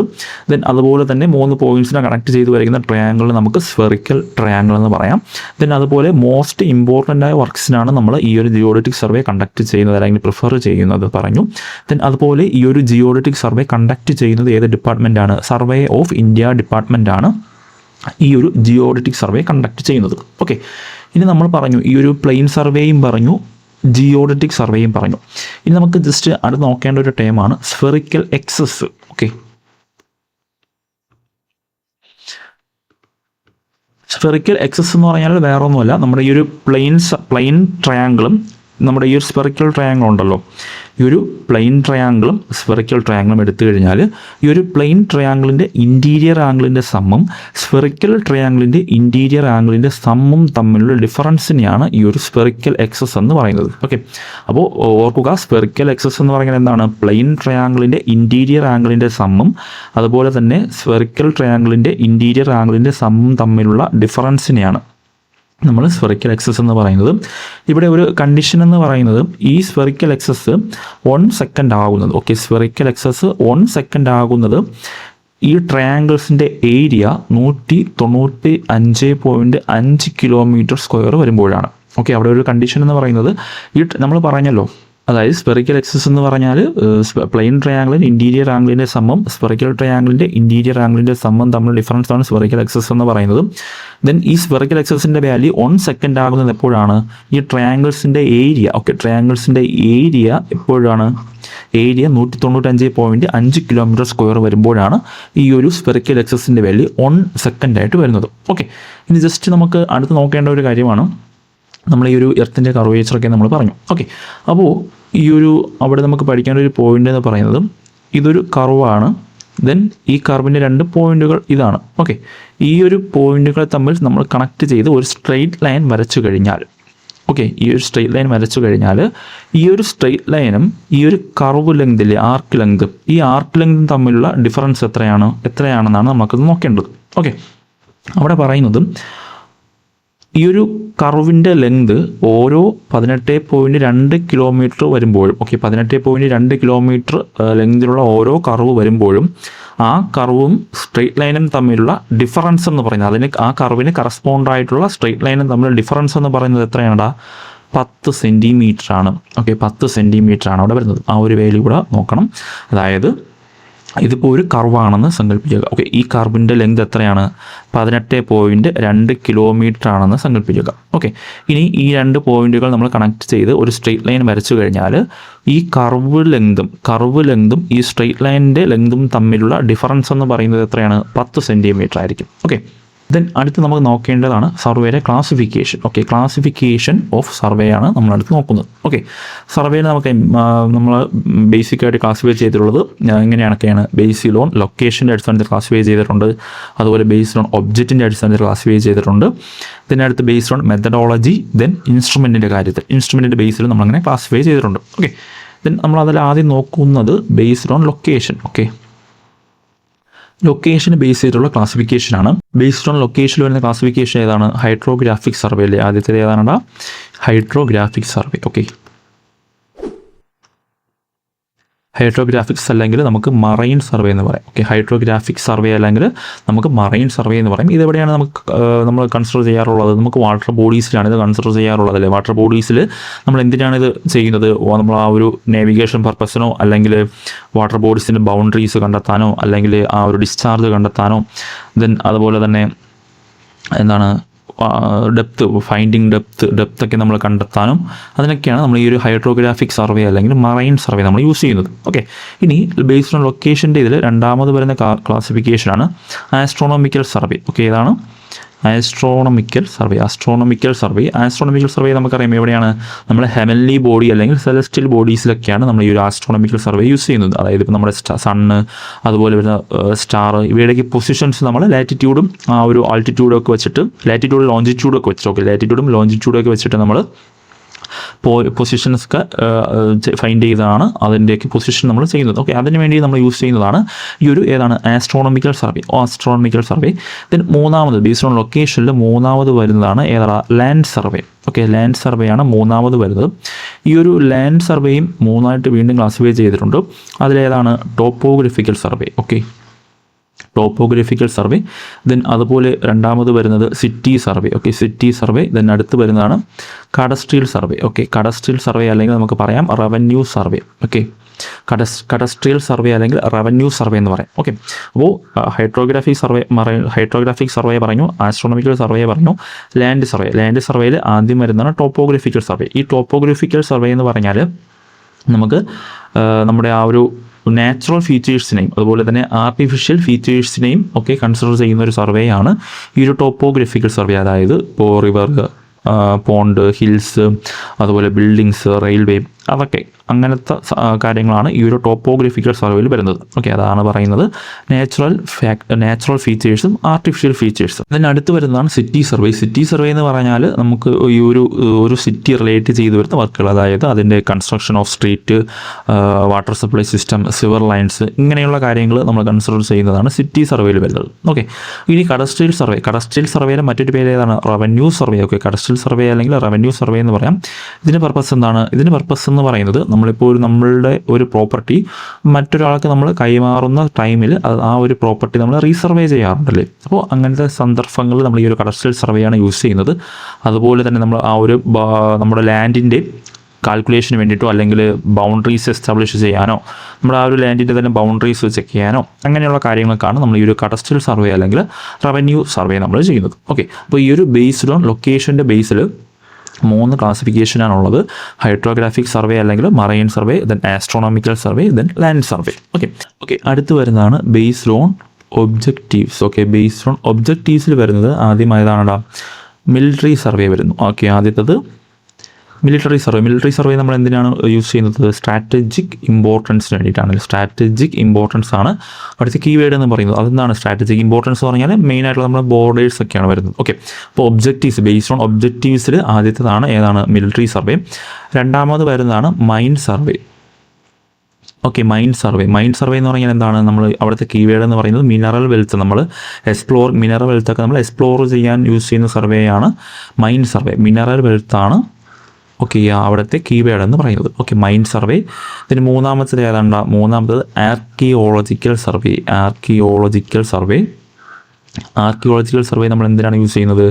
ദെൻ അതുപോലെ തന്നെ 3 പോയിൻറ്റ്സിനെ കണക്ട് ചെയ്ത് വരയ്ക്കുന്ന ട്രയാങ്കിൾ നമുക്ക് സ്ഫെറിക്കൽ ട്രയാങ്കിൾ എന്ന് പറയാം. ദെൻ അതുപോലെ മോസ്റ്റ് ഇമ്പോർട്ടൻ്റ് ആയ വർക്ക്സിനാണ് നമ്മൾ ഈ ഒരു ജിയോഡറ്റിക് സർവേ കണ്ടക്ട് ചെയ്യുന്നത് അല്ലെങ്കിൽ പ്രിഫർ ചെയ്യുന്നത് പറഞ്ഞു. ദെൻ അതുപോലെ ഈ ഒരു ജിയോഡറ്റിക് സർവേ കണ്ടക്ട് ചെയ്യുന്നത് ഏത് ഡിപ്പാർട്ട്മെൻ്റ് ആണ്? സർവേ ഓഫ് ഇന്ത്യ ഡിപ്പാർട്ട്മെൻ്റ് ആണ് ഈ ഒരു ജിയോഡറ്റിക് സർവേ കണ്ടക്ട് ചെയ്യുന്നത്. ഓക്കെ, ഇനി നമ്മൾ പറഞ്ഞു ഈ ഒരു പ്ലെയിൻ സർവേയും പറഞ്ഞു, ജിയോഡറ്റിക് സർവേയും പറഞ്ഞു. ഇനി നമുക്ക് ജസ്റ്റ് അടുത്ത് നോക്കേണ്ട ഒരു ടേമാണ് spherical excess. Okay, spherical excess എന്ന് പറഞ്ഞാൽ വേറെ ഒന്നുമല്ല, നമ്മുടെ ഈ ഒരു പ്ലെയിൻ ട്രയാങ്കിളും നമ്മുടെ ഈ ഒരു സ്ഫെറിക്കൽ ട്രയാങ്കിൾ ഉണ്ടല്ലോ, ഈ ഒരു പ്ലെയിൻ ട്രയാങ്കിളും സ്ഫെറിക്കൽ ട്രയാങ്കിളും എടുത്തു കഴിഞ്ഞാൽ ഈ ഒരു പ്ലെയിൻ ട്രയാങ്കിളിൻ്റെ ഇൻറ്റീരിയർ ആംഗിളിൻ്റെ സമ്മും സ്ഫെറിക്കൽ ട്രയാങ്കിളിൻ്റെ ഇൻറ്റീരിയർ ആംഗിളിൻ്റെ സമ്മും തമ്മിലുള്ള ഡിഫറൻസിനെയാണ് ഈ ഒരു സ്ഫെറിക്കൽ എക്സസ് എന്ന് പറയുന്നത്. ഓക്കെ, അപ്പോൾ ഓർക്കുക, സ്ഫെറിക്കൽ എക്സസ് എന്ന് പറയുന്നത് എന്താണ്? പ്ലെയിൻ ട്രയാങ്കിളിൻ്റെ ഇൻറ്റീരിയർ ആംഗിളിൻ്റെ സമ്മും അതുപോലെ തന്നെ സ്ഫെറിക്കൽ ട്രയാങ്കിളിൻ്റെ ഇൻറ്റീരിയർ ആംഗിളിൻ്റെ സമ്മും തമ്മിലുള്ള ഡിഫറൻസിനെയാണ് നമ്മൾ സ്ഫെറിക്കൽ എക്സസ് എന്ന് പറയുന്നത്. ഇവിടെ ഒരു കണ്ടീഷൻ എന്ന് പറയുന്നത് ഈ സ്ഫെറിക്കൽ എക്സസ് 1 സെക്കൻഡ് ആകുന്നത്. ഓക്കെ, സ്ഫെറിക്കൽ എക്സസ് 1 സെക്കൻഡ് ആകുന്നത് ഈ ട്രയാങ്കിൾസിൻ്റെ ഏരിയ 195.5 km² വരുമ്പോഴാണ്. ഓക്കെ, അവിടെ ഒരു കണ്ടീഷൻ എന്ന് പറയുന്നത് ഈ നമ്മൾ പറഞ്ഞല്ലോ, അതായത് സ്ഫെറിക്കൽ എക്സസ് എന്ന് പറഞ്ഞാൽ പ്ലെയിൻ ട്രയാങ്കിളിൻ്റെ ഇൻറ്റീരിയർ ആംഗിളിൻ്റെ സമ്മം സ്ഫെറിക്കൽ ട്രയാങ്കിളിൻ്റെ ഇൻറ്റീരിയർ ആംഗിളിൻ്റെ സമ്മം തമ്മിൽ ഡിഫറൻസ് ആണ് സ്ഫെറിക്കൽ എക്സസ് എന്ന് പറയുന്നത്. ദെൻ ഈ സ്ഫെറിക്കൽ എക്സസിൻ്റെ വാല്യൂ 1 സെക്കൻഡ് ആകുന്നത് എപ്പോഴാണ്? ഈ ട്രയാങ്കിൾസിൻ്റെ ഏരിയ, ഓക്കെ, ട്രയാങ്കിൾസിൻ്റെ ഏരിയ എപ്പോഴാണ്? ഏരിയ 195.5 km² വരുമ്പോഴാണ് ഈ ഒരു സ്ഫെറിക്കൽ എക്സസിൻ്റെ വാല്യൂ 1 സെക്കൻഡ് ആയിട്ട് വരുന്നത്. ഓക്കെ, ഇനി ജസ്റ്റ് നമുക്ക് അടുത്ത് നോക്കേണ്ട ഒരു കാര്യമാണ്, നമ്മൾ ഈ ഒരു എർത്തിൻ്റെ കർവേച്ചറൊക്കെ നമ്മൾ പറഞ്ഞു. ഓക്കെ, അപ്പോൾ ഈ ഒരു അവിടെ നമുക്ക് പഠിക്കേണ്ട ഒരു പോയിൻ്റ് എന്ന് പറയുന്നത് ഇതൊരു കർവാണ്. ദെൻ ഈ കർവിൻ്റെ 2 പോയിൻറ്റുകൾ ഇതാണ്. ഓക്കെ, ഈ ഒരു പോയിൻറ്റുകൾ തമ്മിൽ നമ്മൾ കണക്ട് ചെയ്ത് ഒരു സ്ട്രെയിറ്റ് ലൈൻ വരച്ചു കഴിഞ്ഞാൽ, ഓക്കെ, ഈ ഒരു സ്ട്രെയിറ്റ് ലൈൻ വരച്ചു കഴിഞ്ഞാൽ ഈ ഒരു സ്ട്രെയിറ്റ് ലൈനും ഈ ഒരു കർവ് ലെങ്തിലെ ആർക്ക് ലെങ്ത്, ഈ ആർക്ക് ലെങ്തും തമ്മിലുള്ള ഡിഫറൻസ് എത്രയാണെന്നാണ് നമുക്കത് നോക്കേണ്ടത്. ഓക്കെ, അവിടെ പറയുന്നത് ഈ ഒരു കർവിൻ്റെ ലെങ്ത് ഓരോ 18.2 km വരുമ്പോഴും, ഓക്കെ, 18.2 km ലെങ്തിലുള്ള ഓരോ കർവ് വരുമ്പോഴും ആ കർവും സ്ട്രെയിറ്റ് ലൈനും തമ്മിലുള്ള ഡിഫറൻസ് എന്ന് പറയുന്നത്, ആ കർവിന് കറസ്പോണ്ട് ആയിട്ടുള്ള സ്ട്രെയിറ്റ് ലൈനും തമ്മിലുള്ള ഡിഫറൻസ് എന്ന് പറയുന്നത് എത്രയാണ്? 10 സെൻറ്റിമീറ്റർ ആണ്. ഓക്കെ, 10 സെൻറ്റിമീറ്റർ ആണ് അവിടെ വരുന്നത്. ആ ഒരു വാല്യൂ കൂടെ നോക്കണം. അതായത് ഇതിപ്പോൾ ഒരു കർവാണെന്ന് സങ്കല്പിക്കുക. ഓക്കെ, ഈ കർവിൻ്റെ ലെങ്ത് എത്രയാണ്? 18.2 km ആണെന്ന് സങ്കല്പിക്കുക. ഓക്കെ, ഇനി ഈ 2 പോയിന്റുകൾ നമ്മൾ കണക്ട് ചെയ്ത് ഒരു സ്ട്രെയിറ്റ് ലൈൻ വരച്ചു കഴിഞ്ഞാൽ ഈ കർവ് ലെങ്തും ഈ സ്ട്രെയിറ്റ് ലൈനിൻ്റെ ലെങ്തും തമ്മിലുള്ള ഡിഫറൻസ് എന്ന് പറയുന്നത് എത്രയാണ്? 10 സെൻറ്റിമീറ്റർ ആയിരിക്കും. ഓക്കെ, ദെൻ അടുത്ത് നമുക്ക് നോക്കേണ്ടതാണ് സർവേയുടെ classification. Okay, classification of survey ആണ് നമ്മളടുത്ത് നോക്കുന്നത്. ഓക്കെ, സർവേയിൽ നമുക്ക് നമ്മൾ ബേസിക്കായിട്ട് ക്ലാസിഫൈ ചെയ്തിട്ടുള്ളത് ഇങ്ങനെയൊക്കെയാണ്. ബേസ്ഡ് ഓൺ ലൊക്കേഷൻ്റെ അടിസ്ഥാനത്തിൽ ക്ലാസിഫൈ ചെയ്തിട്ടുണ്ട്. അതുപോലെ ബേസ്ഡ് ഓൺ ഒബ്ജക്റ്റിൻ്റെ അടിസ്ഥാനത്തിൽ ക്ലാസിഫൈ ചെയ്തിട്ടുണ്ട്. അടുത്ത് ബേസ്ഡ് ഓൺ മെത്തഡോളജി, ദെൻ ഇൻസ്ട്രുമെൻറ്റിൻ്റെ ബേസിൽ നമ്മളങ്ങനെ ക്ലാസിഫൈ ചെയ്തിട്ടുണ്ട്. ഓക്കെ, ദെൻ നമ്മൾ അതിൽ ആദ്യം നോക്കുന്നത് based on location. Okay, location base ചെയ്തിട്ടുള്ള ക്ലാസിഫിക്കേഷനാണ്. ബേസ്ഡ് ഓൺ ലൊക്കേഷനിൽ വരുന്ന ക്ലാസിഫിക്കേഷൻ ഏതാണ്? ഹൈഡ്രോഗ്രാഫിക് സർവേയിലെ ആദ്യത്തെ ഏതാണ്? Hydrographic survey. ഓക്കെ, ഹൈഡ്രോഗ്രാഫിക്സ് അല്ലെങ്കിൽ നമുക്ക് മറൈൻ സർവേ എന്ന് പറയാം. ഓക്കെ, ഹൈഡ്രോഗ്രാഫിക് സർവേ അല്ലെങ്കിൽ നമുക്ക് മറൈൻ സർവേ എന്ന് പറയും. ഇതെവിടെയാണ് നമ്മൾ കൺസിഡർ ചെയ്യാറുള്ളത്? നമുക്ക് വാട്ടർ ബോഡീസിലാണ് ഇത് കൺസിഡർ ചെയ്യാറുള്ളത് അല്ലേ? വാട്ടർ ബോഡീസിൽ നമ്മൾ എന്തിനാണ് ഇത് ചെയ്യുന്നത്? നമ്മൾ ആ ഒരു നാവിഗേഷൻ പർപ്പസിനോ അല്ലെങ്കിൽ വാട്ടർ ബോഡീസിൻ്റെ ബൗണ്ടറീസ് കണ്ടെത്താനോ അല്ലെങ്കിൽ ആ ഒരു ഡിസ്ചാർജ് കണ്ടെത്താനോ, ദെൻ അതുപോലെ തന്നെ എന്താണ് ഡെപ്ത് ഒക്കെ നമ്മൾ കണ്ടെത്താനും അതിനൊക്കെയാണ് നമ്മൾ ഈ ഒരു ഹൈഡ്രോഗ്രാഫിക് സർവേ അല്ലെങ്കിൽ മറൈൻ സർവേ നമ്മൾ യൂസ് ചെയ്യുന്നത്. ഓക്കെ, ഇനി ബേസ്ഡ് ഓൺ ലൊക്കേഷൻ്റെ ഇതിൽ രണ്ടാമത് വരുന്ന ക്ലാസിഫിക്കേഷനാണ് ആസ്ട്രോണോമിക്കൽ സർവേ. ഓക്കെ, ഏതാണ് ആസ്ട്രോണമിക്കൽ സർവേ നമുക്കറിയാം എവിടെയാണ്, നമ്മൾ ഹെവൻലി ബോഡി അല്ലെങ്കിൽ സെലസ്റ്റിയൽ ബോഡീസിലൊക്കെയാണ് നമ്മൾ ഈ ഒരു ആസ്ട്രോണമിക്കൽ സർവേ യൂസ് ചെയ്യുന്നത്. അതായത് ഇപ്പോൾ നമ്മുടെ സണ്ണ്, അതുപോലെ വരുന്ന സ്റ്റാർ, ഇവയുടെയൊക്കെ പൊസിഷൻസ് നമ്മൾ ലാറ്റിറ്റ്യൂഡും ആ ഒരു ആൾട്ടിറ്റ്യൂഡൊക്കെ വെച്ചിട്ട്, ലാറ്റിറ്റ്യൂഡ് ലോഞ്ചിറ്റ്യൂഡൊക്കെ വെച്ചിട്ട്, ഓക്കെ, ലാറ്റിറ്റ്യൂഡും ലോഞ്ചിറ്റ്യൂഡൊക്കെ വെച്ചിട്ട് നമ്മൾ പൊസിഷൻസൊക്കെ ഫൈൻഡ് ചെയ്താണ് അതിൻ്റെയൊക്കെ പൊസിഷൻ നമ്മൾ ചെയ്യുന്നത്. ഓക്കെ, അതിന് വേണ്ടി നമ്മൾ യൂസ് ചെയ്യുന്നതാണ് ഈ ഒരു ഏതാണ് ആസ്ട്രോണമിക്കൽ സർവേ. ദെൻ മൂന്നാമത് ബേസ്ഡ് ഓൺ ലൊക്കേഷനിൽ മൂന്നാമത് വരുന്നതാണ് ഏതാണ് land survey. Okay, land survey ആണ് മൂന്നാമത് വരുന്നത്. ഈ ഒരു ലാൻഡ് സർവേയും മൂന്നായിട്ട് വീണ്ടും ക്ലാസിഫൈ ചെയ്തിട്ടുണ്ട്. അതിലേതാണ് topographical survey. Okay, topographical survey. Then അതുപോലെ രണ്ടാമത് വരുന്നത് city survey. Okay, city survey. Then അടുത്ത് വരുന്നതാണ് cadastral survey. Okay, cadastral survey അല്ലെങ്കിൽ നമുക്ക് പറയാം revenue survey. Okay, cadastral survey അല്ലെങ്കിൽ റവന്യൂ സർവേ എന്ന് പറയാം. ഓക്കെ, അപ്പോൾ ഹൈഡ്രോഗ്രാഫിക് സർവേ പറഞ്ഞു, ആസ്ട്രോണമിക്കൽ സർവേ പറഞ്ഞു, ലാൻഡ് സർവേയിൽ ആദ്യം വരുന്നതാണ് ടോപ്പോഗ്രഫിക്കൽ സർവേ. ഈ ടോപ്പോഗ്രഫിക്കൽ സർവേ എന്ന് പറഞ്ഞാൽ നമുക്ക് നമ്മുടെ ആ ഒരു നാച്ചുറൽ ഫീച്ചേഴ്സിനെയും അതുപോലെ തന്നെ ആർട്ടിഫിഷ്യൽ ഫീച്ചേഴ്സിനെയും ഒക്കെ കൺസിഡർ ചെയ്യുന്ന ഒരു സർവേ ആണ് ഈ ഒരു ടോപ്പോഗ്രഫിക്കൽ സർവേ. അതായത് ഇപ്പോൾ റിവർ, പോണ്ട്, ഹിൽസ്, അതുപോലെ ബിൽഡിങ്സ്, റെയിൽവേ, അതൊക്കെ അങ്ങനത്തെ കാര്യങ്ങളാണ് ഈ ഒരു ടോപ്പോഗ്രഫിക്കൽ സർവേയിൽ വരുന്നത്. ഓക്കെ, അതാണ് പറയുന്നത് നാച്ചുറൽ ഫീച്ചേഴ്സും ആർട്ടിഫിഷ്യൽ ഫീച്ചേഴ്സും. ഇതിന് അടുത്ത് വരുന്നതാണ് സിറ്റി സർവേ എന്ന് പറഞ്ഞാൽ നമുക്ക് ഈ ഒരു സിറ്റി റിലേറ്റ് ചെയ്ത് വരുന്ന വർക്കുകൾ, അതായത് അതിൻ്റെ construction of street, water supply system, severe lines, ഇങ്ങനെയുള്ള കാര്യങ്ങൾ നമ്മൾ കൺസിഡർ ചെയ്യുന്നതാണ് സിറ്റി സർവേയിൽ വരുന്നത്. ഓക്കെ, ഇനി കഡസ്ട്രിയൽ സർവേയുടെ മറ്റൊരു പേര് ഏതാണ് revenue survey. Okay, cadastral survey അല്ലെങ്കിൽ റവന്യൂ സർവേ എന്ന് പറയാം. ഇതിന് പർപ്പസ് എന്താണ്? ഇതിന് പർപ്പസ് എന്ന് പറയുന്നത് നമ്മളിപ്പോൾ നമ്മളുടെ ഒരു പ്രോപ്പർട്ടി മറ്റൊരാൾക്ക് നമ്മൾ കൈമാറുന്ന ടൈമിൽ ആ ഒരു പ്രോപ്പർട്ടി നമ്മൾ റീസർവേ ചെയ്യാറുണ്ടല്ലേ. അപ്പോൾ അങ്ങനത്തെ സന്ദർഭങ്ങളിൽ നമ്മൾ ഈ ഒരു കഡസ്ട്രിയൽ സർവേയാണ് യൂസ് ചെയ്യുന്നത്. അതുപോലെ തന്നെ നമ്മൾ ആ ഒരു നമ്മുടെ ലാൻഡിൻ്റെ കാൽക്കുലേഷന് വേണ്ടിയിട്ടോ അല്ലെങ്കിൽ ബൗണ്ടറീസ് എസ്റ്റാബ്ലിഷ് ചെയ്യാനോ, നമ്മുടെ ആ ഒരു ലാൻഡിൻ്റെ തന്നെ ബൗണ്ടറീസ് ചെക്ക് ചെയ്യാനോ, അങ്ങനെയുള്ള കാര്യങ്ങൾക്കാണ് നമ്മൾ ഈ ഒരു കഡസ്ട്രിയൽ സർവേ അല്ലെങ്കിൽ റവന്യൂ സർവേ നമ്മൾ ചെയ്യുന്നത്. ഓക്കെ, അപ്പോൾ ഈ ഒരു ബേസ്ഡ് ഓൺ ലൊക്കേഷൻ്റെ ബേസിൽ 3 ക്ലാസിഫിക്കേഷനാണുള്ളത്. ഹൈഡ്രോഗ്രാഫിക് സർവേ അല്ലെങ്കിൽ marine survey, then astronomical survey, then land survey. Okay, അടുത്ത് വരുന്നതാണ് based on objectives. Okay, based on ഒബ്ജക്റ്റീവ്സിൽ വരുന്നത് ആദ്യമായതാണോ മിലിറ്ററി സർവേ വരുന്നു. ഓക്കെ, ആദ്യത്തത് മിലിറ്ററി സർവേ നമ്മൾ എന്തിനാണ് യൂസ് ചെയ്യുന്നത്? സ്ട്രാറ്റജിക് ഇമ്പോർട്ടൻസിന് വേണ്ടിയിട്ടാണ്. സ്ട്രാറ്റജിക് ഇമ്പോർട്ടൻസ് ആണ് അടുത്ത കീവേഡ് എന്ന് പറയുന്നത്. അതെന്താണ് സ്ട്രാറ്റജിക് ഇമ്പോർട്ടൻസ് എന്ന് പറഞ്ഞാൽ മെയിനായിട്ടുള്ള നമ്മുടെ ബോർഡേഴ്സ് ഒക്കെയാണ് വരുന്നത്. ഓക്കെ, അപ്പോൾ ഒബ്ജക്റ്റീവ്സ്, ബേസ്ഡ് ഓൺ ഒബ്ജക്റ്റീവ്സിൽ ആദ്യത്തേതാണ് ഏതാണ് മിലിറ്ററി സർവേ. രണ്ടാമത് വരുന്നതാണ് mine survey. Okay, mine survey എന്ന് പറഞ്ഞാൽ എന്താണ്? നമ്മൾ അവിടുത്തെ കീവേഡ് എന്ന് പറയുന്നത് മിനറൽ വെൽത്ത്, മിനറൽ വെൽത്തൊക്കെ നമ്മൾ എക്സ്പ്ലോർ ചെയ്യാൻ യൂസ് ചെയ്യുന്ന സർവേയാണ് മൈൻ സർവേ. മിനറൽ വെൽത്താണ് ഓക്കെ അവിടുത്തെ കീവേഡ് എന്ന് പറയുന്നത്. Okay, mine survey. ഇതിന് മൂന്നാമത്തത് ഏതാണ്ട്? മൂന്നാമത്തത് ആർക്കിയോളജിക്കൽ സർവേ നമ്മൾ എന്തിനാണ് യൂസ് ചെയ്യുന്നത്?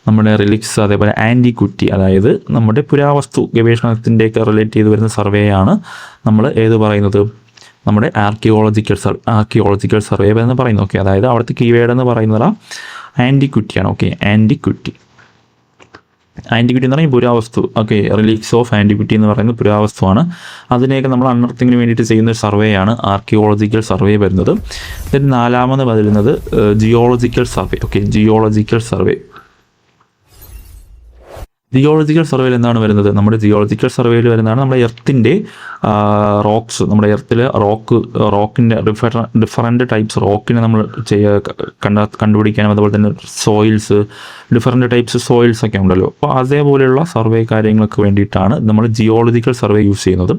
നമ്മുടെ റിലിക്സ്, അതേപോലെ ആൻറ്റിക്വിറ്റി, അതായത് നമ്മുടെ പുരാവസ്തു ഗവേഷണത്തിൻ്റെയൊക്കെ റിലേറ്റ് ചെയ്ത് വരുന്ന സർവേയാണ് നമ്മൾ ഏത് പറയുന്നത്? നമ്മുടെ ആർക്കിയോളജിക്കൽ സർവേ എന്ന് പറയുന്നത്. ഓക്കെ, അതായത് അവിടുത്തെ കീവേഡ് എന്ന് പറയുന്നത് ആൻറ്റിക്വിറ്റിയാണ്. ഓക്കെ, ആൻറ്റിക്വിറ്റി എന്ന് പറഞ്ഞാൽ പുരാവസ്തു. ഓക്കെ, റിലീക്സ് ഓഫ് ആൻറ്റിക്വിറ്റി എന്ന് പറയുന്നത് പുരാവസ്തുവാണ്. അതിനെയൊക്കെ നമ്മൾ അൺഎർത്തിങ്ങിന് വേണ്ടിയിട്ട് ചെയ്യുന്ന ഒരു സർവേയാണ് ആർക്കിയോളജിക്കൽ സർവേ വരുന്നത്. then നാലാമത് വരുന്നത് ജിയോളജിക്കൽ സർവേ. ഓക്കെ, ജിയോളജിക്കൽ സർവേയിൽ എന്താണ് വരുന്നത്? നമ്മുടെ ജിയോളജിക്കൽ സർവേയിൽ വരുന്നതാണ് നമ്മുടെ എർത്തിൻ്റെ റോക്സ്, നമ്മുടെ എർത്തിൽ റോക്കിൻ്റെ ഡിഫറൻറ്റ് ടൈപ്സ് റോക്കിനെ നമ്മൾ കണ്ടുപിടിക്കാനും, അതുപോലെ തന്നെ സോയിൽസ്, ഡിഫറൻറ്റ് ടൈപ്സ് സോയിൽസ് ഒക്കെ ഉണ്ടല്ലോ. അപ്പോൾ അതേപോലെയുള്ള സർവേ കാര്യങ്ങൾക്ക് വേണ്ടിയിട്ടാണ് നമ്മൾ ജിയോളജിക്കൽ സർവേ യൂസ് ചെയ്യുന്നത്.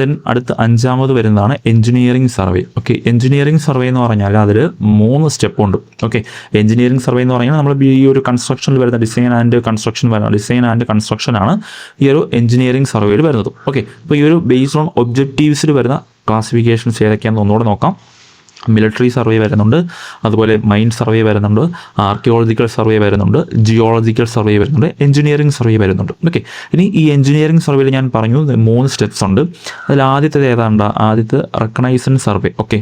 ദെൻ അടുത്ത അഞ്ചാമത് വരുന്നതാണ് engineering survey. Okay, engineering survey എന്ന് പറഞ്ഞാൽ അതിൽ 3 സ്റ്റെപ്പ് ഉണ്ട്. ഓക്കെ, എഞ്ചിനീയറിംഗ് സർവേ എന്ന് പറഞ്ഞാൽ നമ്മൾ ഈ ഒരു കൺസ്ട്രക്ഷനിൽ വരുന്ന ഡിസൈൻ ആൻഡ് കൺസ്ട്രക്ഷൻ ആണ് ഈ ഒരു എഞ്ചിനീയറിംഗ് സർവേയിൽ വരുന്നത്. ഓക്കെ, അപ്പോൾ ഈ ഒരു ബേസ്ഡ് ഓൺ ഒബ്ജക്റ്റീവ്സിൽ വരുന്ന ക്ലാസിഫിക്കേഷൻസ് ഏതൊക്കെയാണെന്ന് ഒന്നുകൂടെ നോക്കാം. മിലിറ്ററി സർവേ വരുന്നുണ്ട്, അതുപോലെ മൈൻ സർവേ വരുന്നുണ്ട്, ആർക്കിയോളജിക്കൽ സർവേ വരുന്നുണ്ട്, ജിയോളജിക്കൽ സർവേ വരുന്നുണ്ട്, എഞ്ചിനീയറിംഗ് സർവേ വരുന്നുണ്ട്. ഓക്കെ, ഇനി ഈ എഞ്ചിനീയറിംഗ് സർവേയിൽ ഞാൻ പറഞ്ഞു 3 സ്റ്റെപ്സ് ഉണ്ട്. അതിൽ ആദ്യത്തേത് ഏതാണ്ട്? ആദ്യത്തെ reconnaissance survey. Okay,